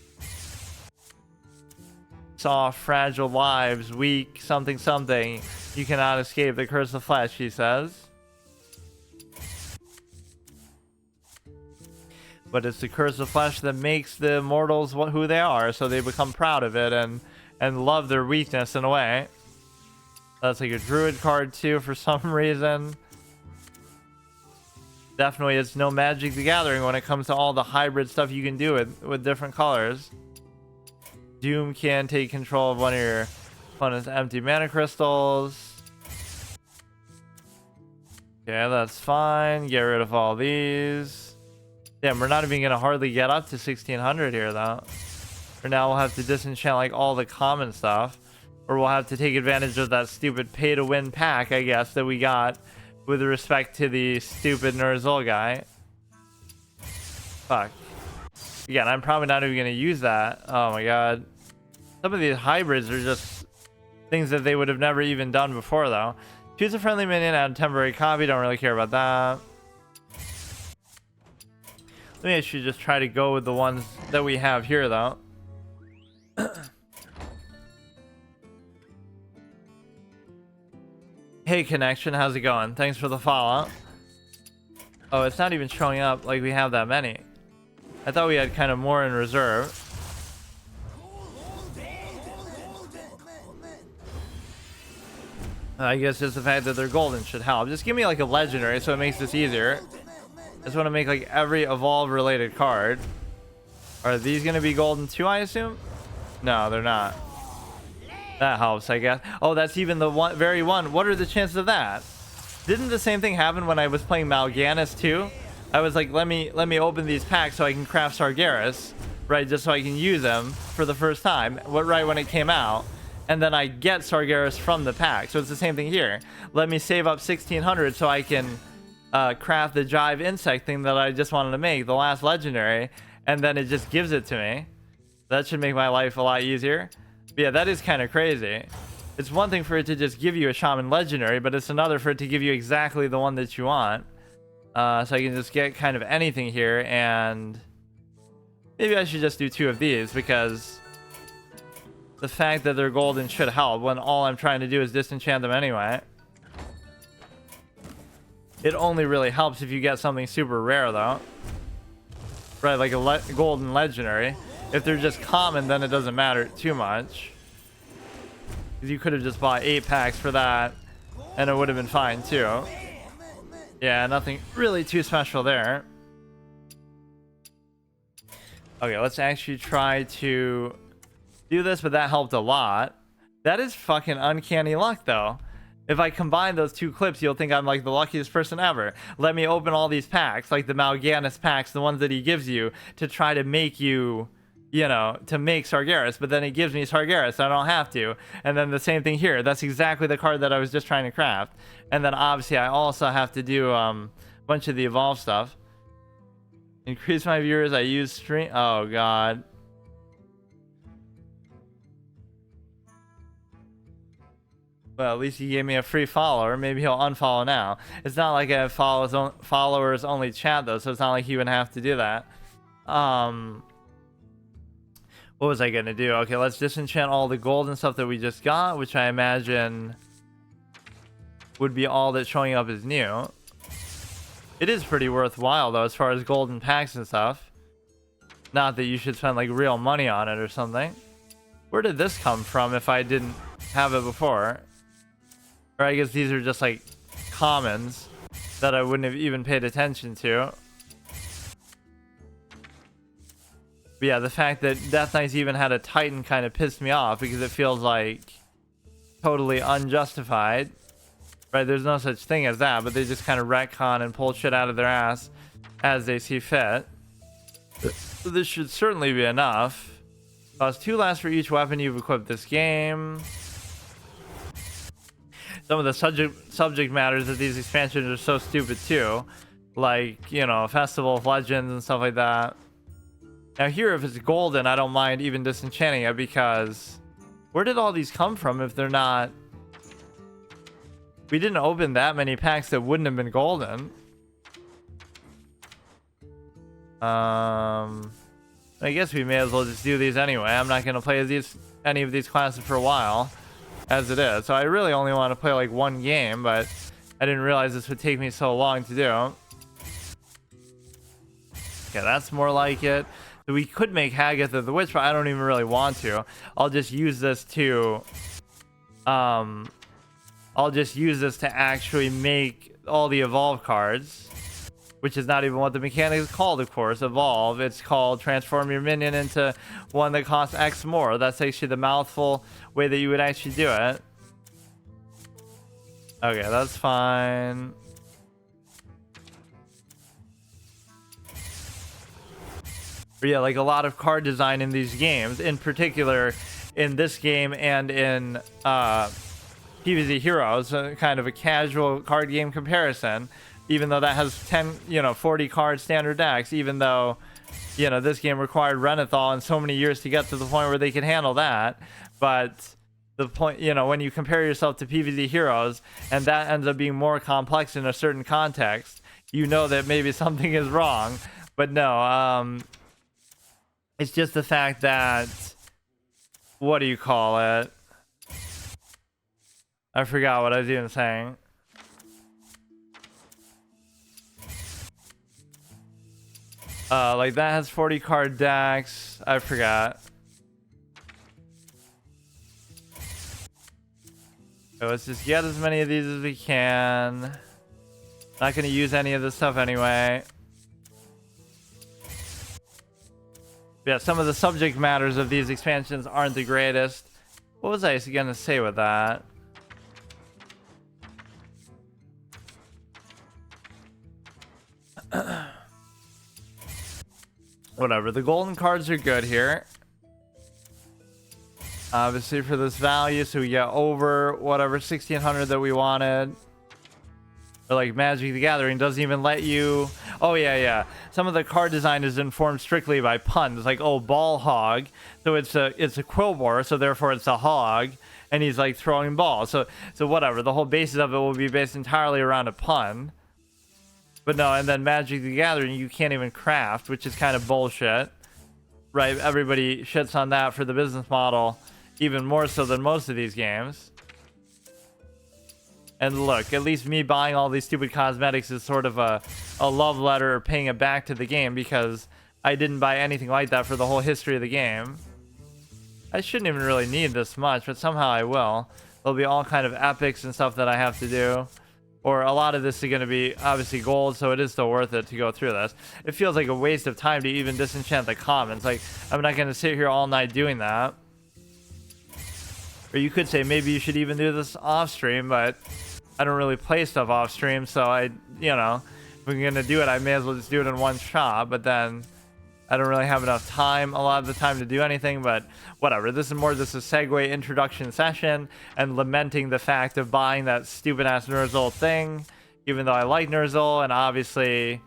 Soft, fragile lives, weak, something, something. You cannot escape the Curse of Flesh, he says. But it's the Curse of Flesh that makes the mortals who they are, so they become proud of it and love their weakness in a way. That's like a druid card too for some reason. Definitely it's no Magic the Gathering when it comes to all the hybrid stuff you can do with different colors. Doom can take control of one of your opponent's empty mana crystals. Okay, that's fine. Get rid of all these. Damn, we're not even gonna hardly get up to 1600 here though. For now we'll have to disenchant like all the common stuff. Or we'll have to take advantage of that stupid pay-to-win pack, I guess, that we got with respect to the stupid nErZhUl guy. Fuck. Again, I'm probably not even going to use that. Oh my god. Some of these hybrids are just things that they would have never even done before, though. Choose a friendly minion, add a temporary copy. Don't really care about that. Maybe I should just try to go with the ones that we have here, though. Hey Connection, how's it going? Thanks for the follow. Oh, it's not even showing up like we have that many. I thought we had kind of more in reserve. I guess just the fact that they're golden should help. Just give me like a legendary so it makes this easier. I just want to make like every evolve related card. Are these going to be golden too, I assume? No, they're not. That helps, I guess. Oh, that's even the very one. What are the chances of that? Didn't the same thing happen when I was playing Mal'Ganis too? I was like, let me open these packs so I can craft Sargeras, right? Just so I can use them for the first time, right when it came out. And then I get Sargeras from the pack. So it's the same thing here. Let me save up 1600 so I can craft the Jive Insect thing that I just wanted to make, the last legendary. And then it just gives it to me. That should make my life a lot easier. But yeah, that is kind of crazy. It's one thing for it to just give you a Shaman legendary, but it's another for it to give you exactly the one that you want. So I can just get kind of anything here, and maybe I should just do 2 of these because the fact that they're golden should help when all I'm trying to do is disenchant them anyway. It only really helps if you get something super rare though. Right, like a golden legendary. If they're just common, then it doesn't matter too much. Because you could have just bought 8 packs for that, and it would have been fine too. Yeah, nothing really too special there. Okay, let's actually try to do this, but that helped a lot. That is fucking uncanny luck, though. If I combine those 2 clips, you'll think I'm like the luckiest person ever. Let me open all these packs, like the Mal'Ganis packs, the ones that he gives you, to try to make you... you know, to make Sargeras, but then it gives me Sargeras, so I don't have to. And then the same thing here. That's exactly the card that I was just trying to craft. And then obviously I also have to do a bunch of the evolve stuff. Increase my viewers, I use stream. Oh god. Well, at least he gave me a free follower. Maybe he'll unfollow now. It's not like I have followers only chat though, so it's not like he would have to do that. What was I gonna do? Okay, let's disenchant all the golden stuff that we just got, which I imagine would be all that's showing up as new. It is pretty worthwhile though, as far as golden packs and stuff. Not that you should spend like real money on it or something. Where did this come from if I didn't have it before? Or I guess these are just like commons that I wouldn't have even paid attention to. But yeah, the fact that Death Knights even had a Titan kind of pissed me off because it feels like totally unjustified. Right, there's no such thing as that, but they just kind of retcon and pull shit out of their ass as they see fit. So this should certainly be enough. Cost 2 less for each weapon you've equipped this game. Some of the subject matters of these expansions are so stupid too. like, you know, Festival of Legends and stuff like that. Now here, if it's golden, I don't mind even disenchanting it, because where did all these come from if they're not... We didn't open that many packs that wouldn't have been golden. I guess we may as well just do these anyway. I'm not going to play any of these classes for a while, as it is. So I really only want to play like one game, but I didn't realize this would take me so long to do. Okay, that's more like it. So we could make Hagatha the Witch, but I don't even really want to. I'll just use this to... I'll just use this to actually make all the evolve cards, which is not even what the mechanic is called, of course. Evolve. It's called transform your minion into one that costs X more. That's actually the mouthful way that you would actually do it. Okay, that's fine. But yeah, like a lot of card design in these games, in particular in this game and in PvZ Heroes, kind of a casual card game comparison, even though that has 40 card standard decks, even though, this game required Renathal and so many years to get to the point where they can handle that. But the point, when you compare yourself to PvZ Heroes and that ends up being more complex in a certain context, that maybe something is wrong. But no, it's just the fact that, what do you call it? I forgot what I was even saying. Like that has 40 card decks. I forgot. So let's just get as many of these as we can. Not going to use any of this stuff anyway. Yeah, some of the subject matters of these expansions aren't the greatest. What was I going to say with that? Whatever, the golden cards are good here. Obviously for this value, so we get over whatever 1600 that we wanted. Or like Magic the Gathering doesn't even let you... Oh yeah. Some of the card design is informed strictly by puns, like, oh, ball hog. So it's a Quillbore, so therefore it's a hog. And he's like throwing balls. So whatever, the whole basis of it will be based entirely around a pun. But no, and then Magic the Gathering, you can't even craft, which is kind of bullshit. Right? Everybody shits on that for the business model, even more so than most of these games. And look, at least me buying all these stupid cosmetics is sort of a love letter, paying it back to the game, because I didn't buy anything like that for the whole history of the game. I shouldn't even really need this much, but somehow I will. There'll be all kind of epics and stuff that I have to do. Or a lot of this is going to be obviously gold, so it is still worth it to go through this. It feels like a waste of time to even disenchant the commons. Like, I'm not going to sit here all night doing that. Or you could say maybe you should even do this off stream, but I don't really play stuff off stream, so if we're going to do it, I may as well just do it in one shot. But then I don't really have enough time a lot of the time to do anything, but whatever. This is more just a segue introduction session and lamenting the fact of buying that stupid ass nErZhUl thing, even though I like nErZhUl. And obviously,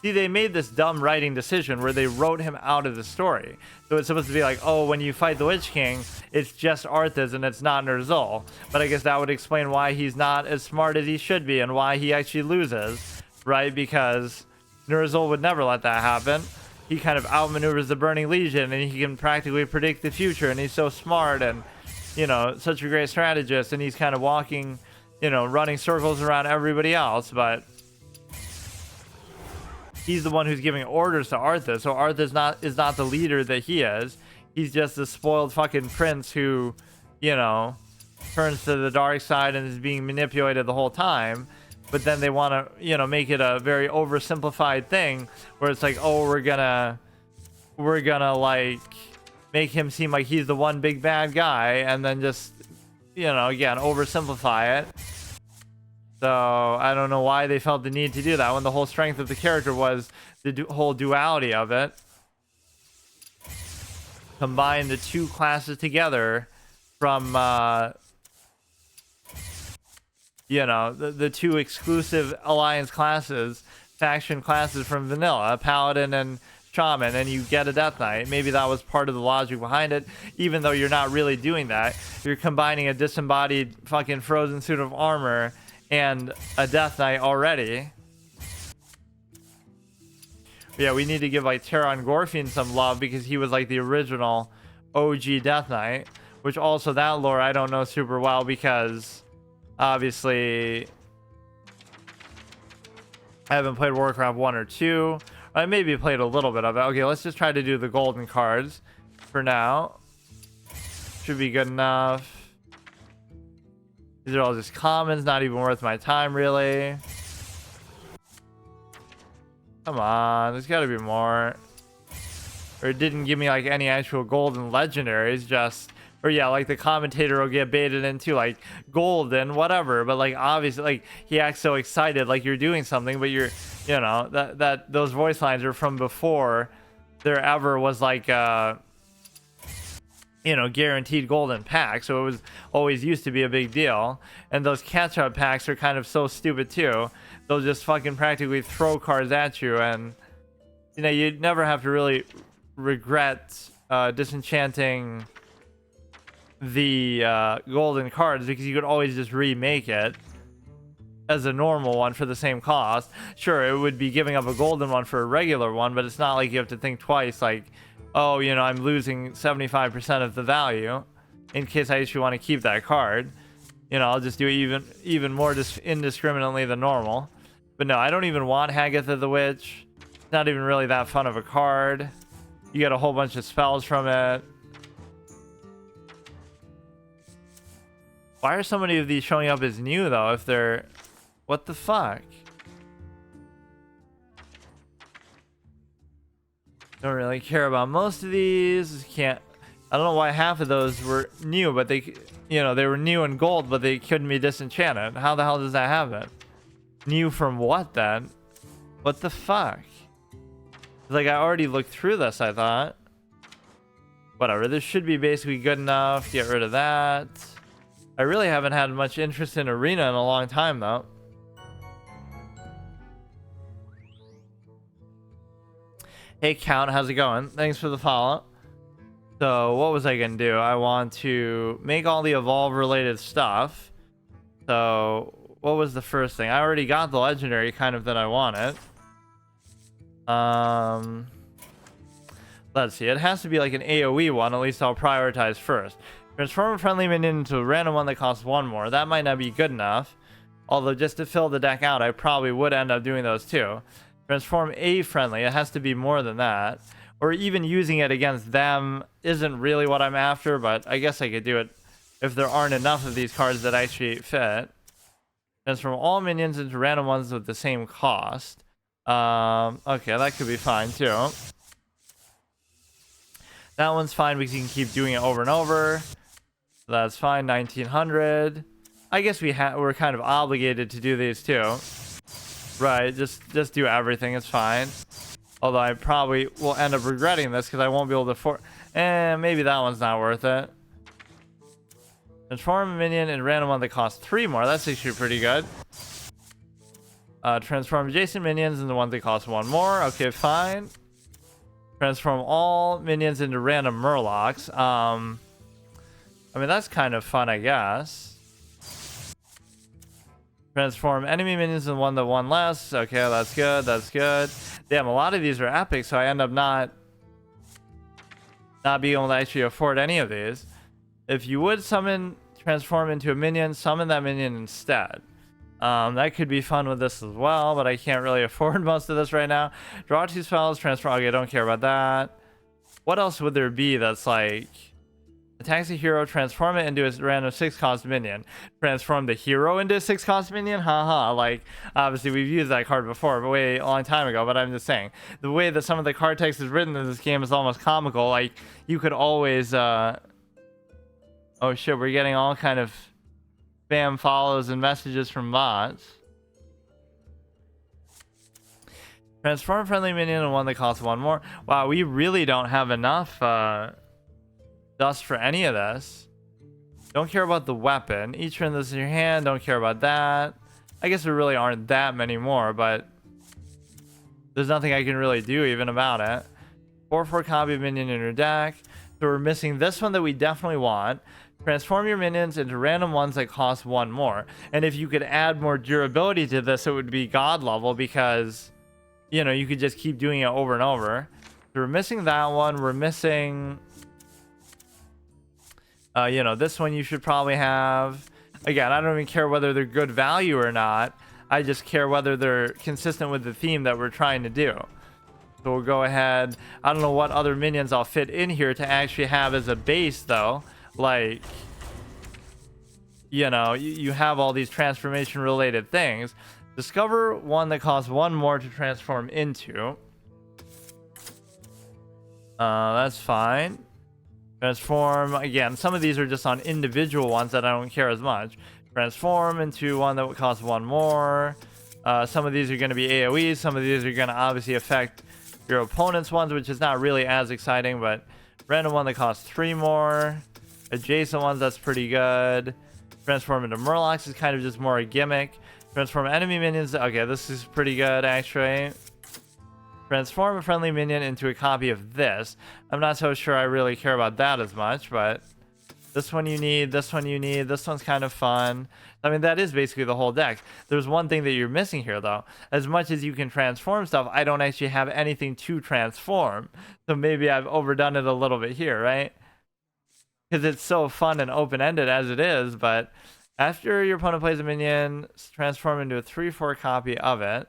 see, they made this dumb writing decision where they wrote him out of the story. So it's supposed to be like, oh, when you fight the Witch King, it's just Arthas and it's not nErZhUl. But I guess that would explain why he's not as smart as he should be and why he actually loses, right? Because nErZhUl would never let that happen. He kind of outmaneuvers the Burning Legion, and he can practically predict the future, and he's so smart and, such a great strategist, and he's kind of walking, running circles around everybody else, but he's the one who's giving orders to Arthas, so Arthas is not the leader that he is. He's just the spoiled fucking prince who, turns to the dark side and is being manipulated the whole time. But then they want to, make it a very oversimplified thing where it's like, oh, we're gonna like make him seem like he's the one big bad guy, and then just, again, oversimplify it. So I don't know why they felt the need to do that when the whole strength of the character was the whole duality of it. Combine the two classes together from, the two exclusive alliance classes faction classes from vanilla, Paladin and Shaman, and you get a Death Knight. Maybe that was part of the logic behind it, even though you're not really doing that. You're combining a disembodied fucking frozen suit of armor and a Death Knight already. Yeah, we need to give like Teron Gorfin some love because he was like the original OG Death Knight, which also that lore I don't know super well because obviously I haven't played Warcraft 1 or 2. I maybe played a little bit of it. Okay, let's just try to do the golden cards for now. Should be good enough. These are all just commons, not even worth my time really. Come on, there's got to be more. Or it didn't give me like any actual golden legendaries, just, or yeah, like the commentator will get baited into like golden whatever, but like obviously like he acts so excited like you're doing something, but you're, you know, that those voice lines are from before there ever was like you know, guaranteed golden pack, so it was always used to be a big deal. And those catch-up packs are kind of so stupid too. They'll just fucking practically throw cards at you, and you know, you'd never have to really regret disenchanting the golden cards because you could always just remake it as a normal one for the same cost. Sure, it would be giving up a golden one for a regular one, but it's not like you have to think twice like, oh, you know, I'm losing 75% of the value in case I actually want to keep that card. You know, I'll just do even more indiscriminately than normal. But no, I don't even want Hagatha the Witch. It's not even really that fun of a card. You get a whole bunch of spells from it. Why are so many of these showing up as new though if they're... What the fuck? Don't really care about most of these. Can't... I don't know why half of those were new, but they... You know, they were new in gold, but they couldn't be disenchanted. How the hell does that happen? New from what then? What the fuck? Like, I already looked through this, I thought. Whatever, this should be basically good enough. Get rid of that. I really haven't had much interest in Arena in a long time, though. Hey, Count, how's it going? Thanks for the follow. So, what was I going to do? I want to make all the Evolve-related stuff. So, what was the first thing? I already got the Legendary kind of that I wanted. Let's see. It has to be like an AoE one. At least I'll prioritize first. Transform a friendly minion into a random one that costs one more. That might not be good enough. Although, just to fill the deck out, I probably would end up doing those too. Transform a friendly. It has to be more than that. Or even using it against them isn't really what I'm after, but I guess I could do it if there aren't enough of these cards that actually fit. Transform all minions into random ones with the same cost. Okay, that could be fine too. That one's fine because you can keep doing it over and over. That's fine. 1900. I guess we're kind of obligated to do these too. Right, just do everything. It's fine. Although I probably will end up regretting this because I won't be able to maybe that one's not worth it. Transform a minion in random one that costs 3 more. That's actually pretty good. Transform adjacent minions into ones that cost 1 more. Okay, fine. Transform all minions into random Murlocs. I mean, that's kind of fun, I guess. Transform enemy minions into one that won less. Okay, that's good. That's good. Damn, a lot of these are epic, so I end up not being able to actually afford any of these. If you would transform into a minion, summon that minion instead. That could be fun with this as well, but I can't really afford most of this right now. Draw 2 spells, transform. Okay, don't care about that. What else would there be that's like... Attacks a hero, transform it into a random 6-cost minion. Transform the hero into a 6-cost minion? Haha, like, obviously we've used that card before, but way a long time ago, but I'm just saying. The way that some of the card text is written in this game is almost comical. Like, you could always, Oh shit, we're getting all kind of spam follows and messages from bots. Transform friendly minion into one that costs 1 more. Wow, we really don't have enough, dust for any of this. Don't care about the weapon. Each turn this in your hand. Don't care about that. I guess there really aren't that many more, but there's nothing I can really do even about it. 4/4 copy of minion in your deck. So we're missing this one that we definitely want. Transform your minions into random ones that cost 1 more. And if you could add more durability to this, it would be god level, because, you know, you could just keep doing it over and over. So we're missing that one. We're missing, you know, this one you should probably have. Again, I don't even care whether they're good value or not. I just care whether they're consistent with the theme that we're trying to do. So we'll go ahead. I don't know what other minions I'll fit in here to actually have as a base, though. Like, you know, you have all these transformation related things. Discover one that costs 1 more to transform into. That's fine. Transform, again, some of these are just on individual ones that I don't care as much. Transform into one that would cost 1 more. Some of these are going to be AoEs. Some of these are going to obviously affect your opponent's ones, which is not really as exciting, but random one that costs 3 more. Adjacent ones, that's pretty good. Transform into Murlocs is kind of just more a gimmick. Transform enemy minions. Okay, this is pretty good, actually. Transform a friendly minion into a copy of this. I'm not so sure I really care about that as much, but this one you need, this one you need, this one's kind of fun. I mean, that is basically the whole deck. There's one thing that you're missing here, though. As much as you can transform stuff, I don't actually have anything to transform. So maybe I've overdone it a little bit here, right? Because it's so fun and open-ended as it is, but after your opponent plays a minion, transform into a 3/4 copy of it.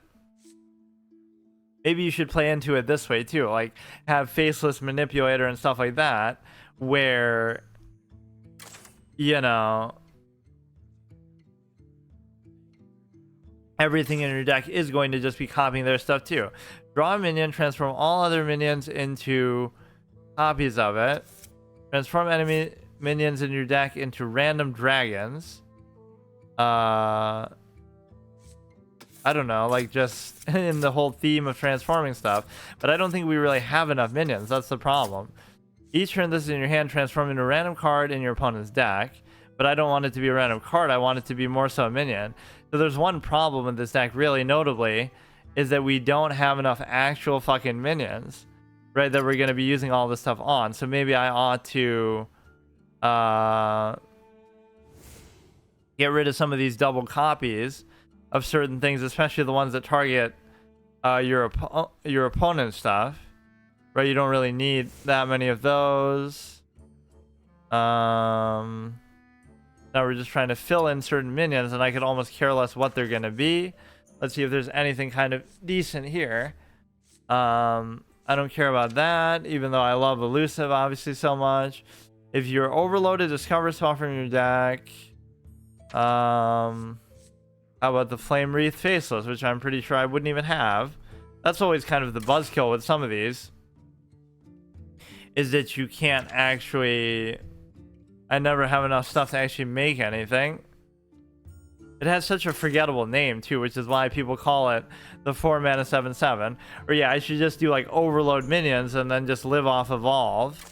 Maybe you should play into it this way too, like have Faceless Manipulator and stuff like that, where, you know, everything in your deck is going to just be copying their stuff too. Draw a minion, transform all other minions into copies of it. Transform enemy minions in your deck into random dragons. I don't know, like just in the whole theme of transforming stuff. But I don't think we really have enough minions. That's the problem. Each turn this is in your hand, transform into a random card in your opponent's deck. But I don't want it to be a random card. I want it to be more so a minion. So there's one problem with this deck, really notably, is that we don't have enough actual fucking minions, right, that we're going to be using all this stuff on. So maybe I ought to get rid of some of these double copies of certain things, especially the ones that target your opponent's stuff, right? You don't really need that many of those. Now we're just trying to fill in certain minions, and I could almost care less what they're going to be. Let's see if there's anything kind of decent here. I don't care about that, even though I love Elusive obviously so much. If you're overloaded, discover spell from your deck. How about the Flame Wreath Faceless, which I'm pretty sure I wouldn't even have. That's always kind of the buzzkill with some of these, is that you can't actually... I never have enough stuff to actually make anything. It has such a forgettable name too, which is why people call it the 4-mana 7/7. Or yeah, I should just do like overload minions and then just live off evolve.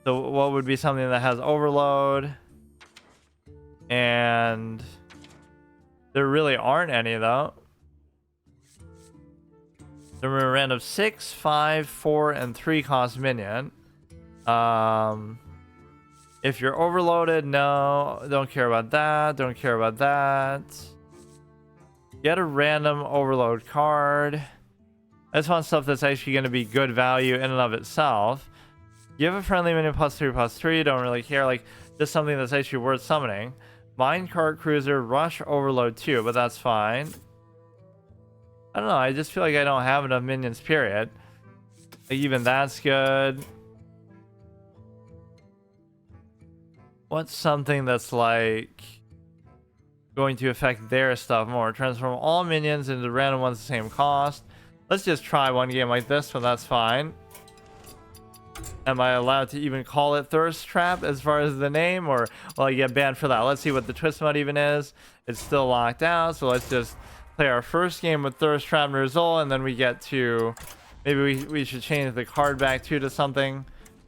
So what would be something that has overload? And there really aren't any though. Then we're a random 6, 5, 4, and 3 cost minion. If you're overloaded, no, don't care about that. Don't care about that. Get a random overload card. I just want stuff that's actually going to be good value in and of itself. Give a friendly minion +3/+3. Don't really care. Like, just something that's actually worth summoning. Minecart Cruiser, Rush Overload 2, but that's fine. I don't know. I just feel like I don't have enough minions, period. Like, even that's good. What's something that's like going to affect their stuff more? Transform all minions into random ones the same cost. Let's just try one game like this one. That's fine. Am I allowed to even call it Thirst Trap as far as the name, or will I get banned for that? Let's see what the twist mode even is. It's still locked out, so let's just play our first game with Thirst Trap nErZhUl, and then we get to... Maybe we should change the card back to something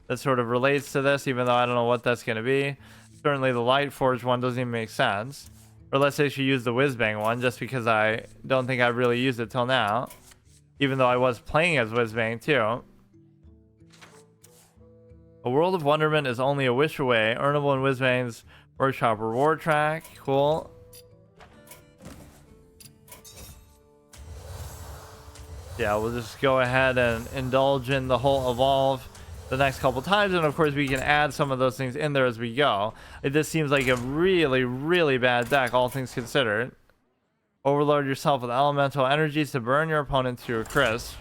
that sort of relates to this, even though I don't know what that's going to be. Certainly the Light Forge one doesn't even make sense. Or let's say she use the Whizbang one, just because I don't think I've really used it till now. even though I was playing as Whizbang too. A World of Wonderment is only a wish away. Earnable in Whizbang's Workshop reward track. Cool. Yeah, we'll just go ahead and indulge in the whole evolve the next couple times, and of course we can add some of those things in there as we go. This seems like a really, really bad deck, all things considered. Overload yourself with elemental energies to burn your opponent to a crisp.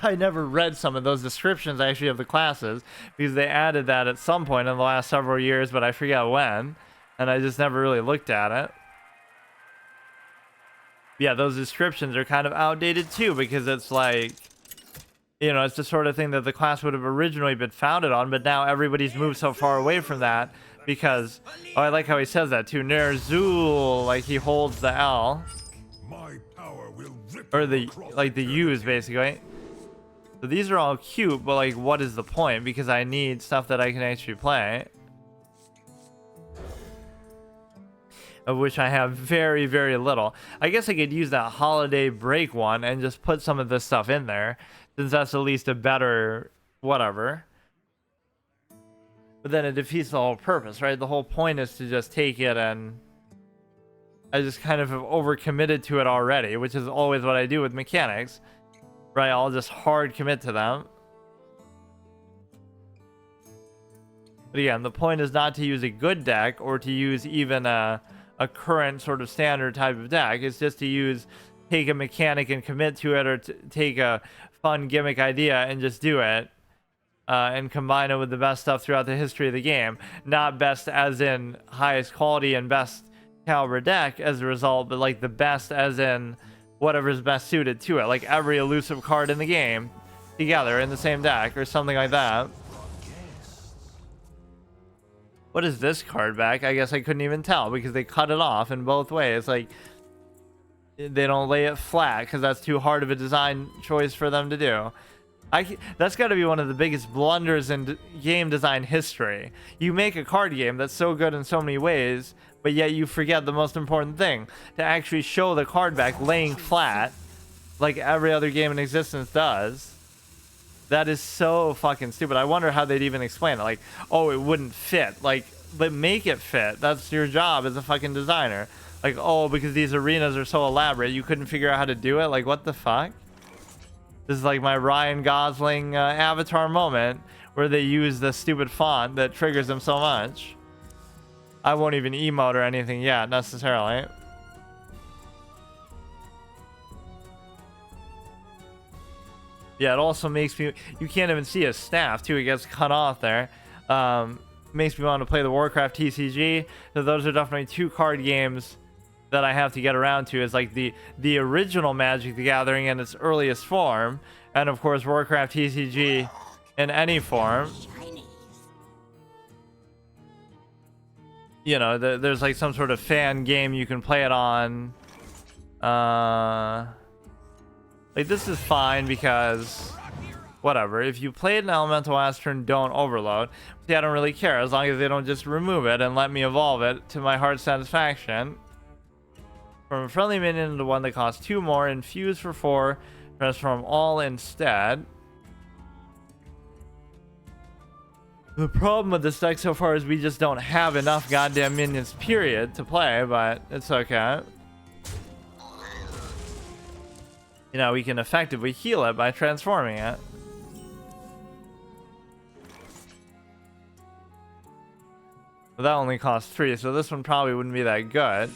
I never read some of those descriptions actually of the classes, because they added that at some point in the last several years, but I forget when, and I just never really looked at it. Yeah, those descriptions are kind of outdated too, because it's like, you know, it's the sort of thing that the class would have originally been founded on, but now everybody's moved so far away from that because, oh, I like how he says that too, nErZhUl, like he holds the L, My power will rip or the, across like the earth. U's basically. So these are all cute, but like what is the point? Because I need stuff that I can actually play. Of which I have very, very little. I guess I could use that holiday break one and just put some of this stuff in there, since that's at least a better whatever. But then it defeats the whole purpose, right? The whole point is to just take it, and I just kind of have overcommitted to it already, which is always what I do with mechanics, right? I'll just hard commit to them. But again, the point is not to use a good deck or to use even a current sort of standard type of deck. It's just to take a mechanic and commit to it, or take a fun gimmick idea and just do it, and combine it with the best stuff throughout the history of the game. Not best as in highest quality and best caliber deck as a result, but like the best as in whatever's best suited to it. Like every elusive card in the game together in the same deck or something like that. What is this card back? I guess I couldn't even tell because they cut it off in both ways. Like, they don't lay it flat because that's too hard of a design choice for them to do. That's got to be one of the biggest blunders in game design history. You make a card game that's so good in so many ways, but yet you forget the most important thing, to actually show the card back laying flat like every other game in existence does. That is so fucking stupid. I wonder how they'd even explain it. Like, oh, it wouldn't fit. Like, but make it fit. That's your job as a fucking designer. Like, oh, because these arenas are so elaborate, you couldn't figure out how to do it? Like, what the fuck? This is like my Ryan Gosling Avatar moment where they use the stupid font that triggers them so much. I won't even emote or anything yet, necessarily. Yeah, it also makes me... You can't even see his staff, too. It gets cut off there. Makes me want to play the Warcraft TCG. So those are definitely two card games that I have to get around to. Is like the original Magic the Gathering in its earliest form. And, of course, Warcraft TCG in any form. You know, there's like some sort of fan game you can play it on. Like, this is fine because whatever. If you played an elemental last turn, don't overload. See, I don't really care as long as they don't just remove it and let me evolve it to my heart's satisfaction. From a friendly minion into one that costs 2 more, infuse for 4, transform all instead. The problem with this deck so far is we just don't have enough goddamn minions, period, to play, but it's okay. You know, we can effectively heal it by transforming it. But that only costs 3, so this one probably wouldn't be that good.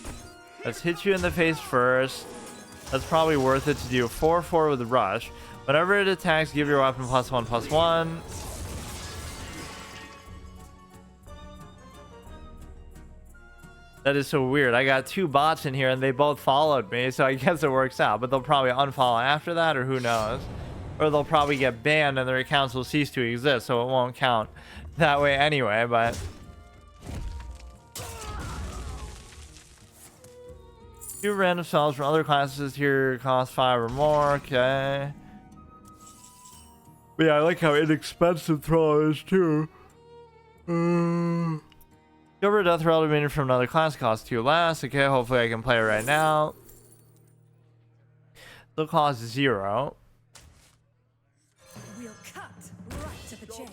Let's hit you in the face first. That's probably worth it to do 4/4 with the rush. Whenever it attacks, give your weapon +1/+1. That is so weird. I got 2 bots in here and they both followed me, so I guess it works out. But they'll probably unfollow after that, or who knows. Or they'll probably get banned and their accounts will cease to exist, so it won't count that way anyway, but... Two random spells from other classes here cost 5 or more, okay. But yeah, I like how inexpensive Thrall is too. Discover a death relic minion from another class, costs 2 less. Okay, hopefully I can play it right now. Still costs 0. We'll cut right to the chase.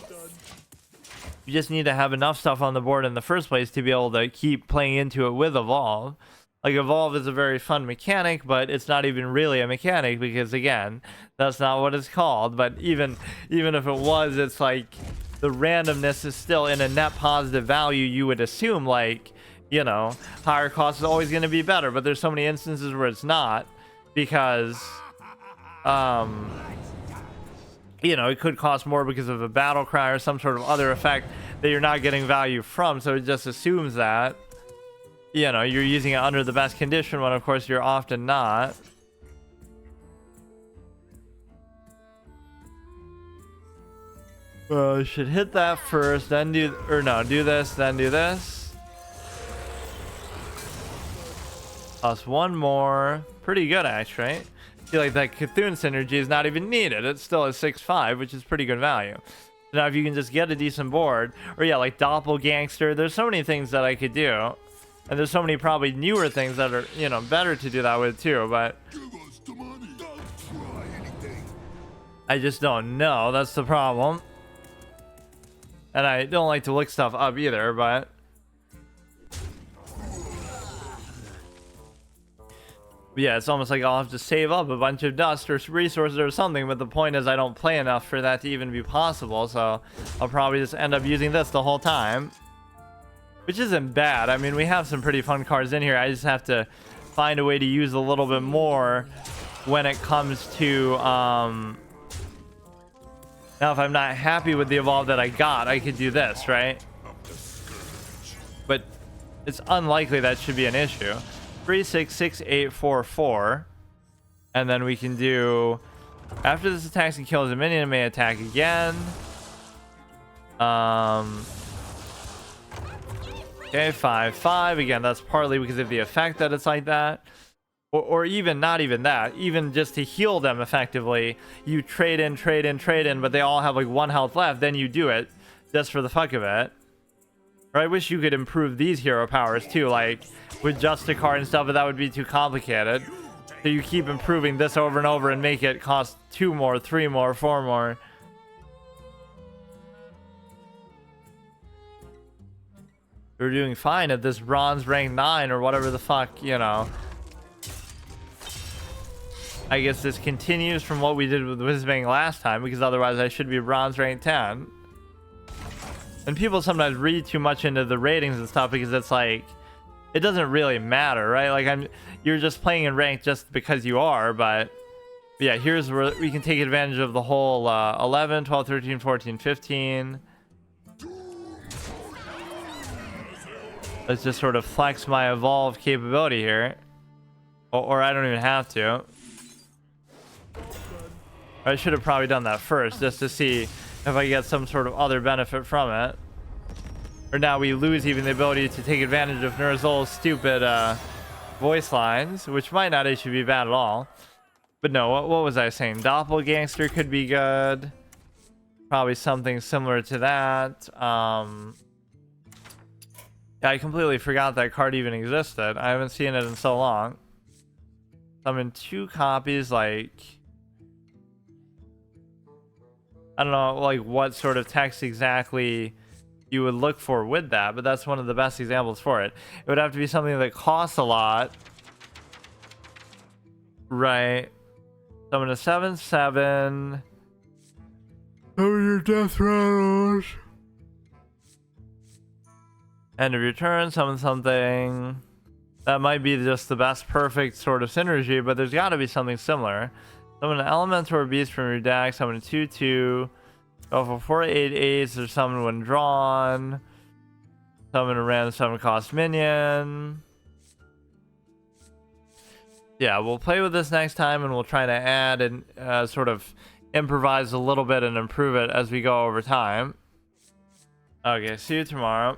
You just need to have enough stuff on the board in the first place to be able to keep playing into it with Evolve. Like, Evolve is a very fun mechanic, but it's not even really a mechanic because, again, that's not what it's called. But even if it was, it's like the randomness is still in a net positive value. You would assume, like, you know, higher cost is always going to be better, but there's so many instances where it's not because, you know, it could cost more because of a battle cry or some sort of other effect that you're not getting value from. So it just assumes that, you know, you're using it under the best condition when, of course, you're often not. Should hit that first, then do this, then do this. Plus one more. Pretty good, actually. I feel like that Cthulhu synergy is not even needed. It's still a 6/5, which is pretty good value. Now, if you can just get a decent board, or yeah, like Doppelgangster, there's so many things that I could do. And there's so many probably newer things that are, you know, better to do that with too, but I just don't know. That's the problem. And I don't like to look stuff up either, but yeah, it's almost like I'll have to save up a bunch of dust or resources or something, but the point is I don't play enough for that to even be possible, so I'll probably just end up using this the whole time. Which isn't bad. I mean, we have some pretty fun cards in here. I just have to find a way to use a little bit more when it comes to, now if I'm not happy with the Evolve that I got, I could do this, right? But it's unlikely that should be an issue. 3, 6, 6, 8, 4, 4. And then we can do, after this attacks and kills a minion, it may attack again. Okay, 5, 5. Again, that's partly because of the effect that it's like that. Or even not even that. Even just to heal them effectively, you trade in, but they all have like 1 health left. Then you do it just for the fuck of it. Or I wish you could improve these hero powers too, like with just a card and stuff, but that would be too complicated. So you keep improving this over and over and make it cost 2 more, 3 more, 4 more. We're doing fine at this bronze rank 9 or whatever the fuck, you know. I guess this continues from what we did with Whizbang last time, because otherwise I should be bronze rank 10. And people sometimes read too much into the ratings and stuff because it's like, it doesn't really matter, right? Like, you're just playing in rank just because you are, but yeah, here's where we can take advantage of the whole 11, 12, 13, 14, 15. Let's just sort of flex my Evolve capability here. Or I don't even have to. I should have probably done that first, just to see if I get some sort of other benefit from it. Or now we lose even the ability to take advantage of nErZhUl's stupid voice lines, which might not actually be bad at all. But no, what was I saying? Doppelgangster could be good. Probably something similar to that. Yeah, I completely forgot that card even existed. I haven't seen it in so long. I'm in 2 copies, like, I don't know, like what sort of text exactly you would look for with that, but that's one of the best examples for it. It would have to be something that costs a lot, right? So I'm in a 7/7. How are your death rattles? End of your turn, summon something. That might be just the best perfect sort of synergy, but there's got to be something similar. Summon an elemental or beast from your deck, summon a 2/2. Go for 4/8/8 or summon when drawn. Summon a random summon cost minion. Yeah, we'll play with this next time and we'll try to add and sort of improvise a little bit and improve it as we go over time. Okay, see you tomorrow.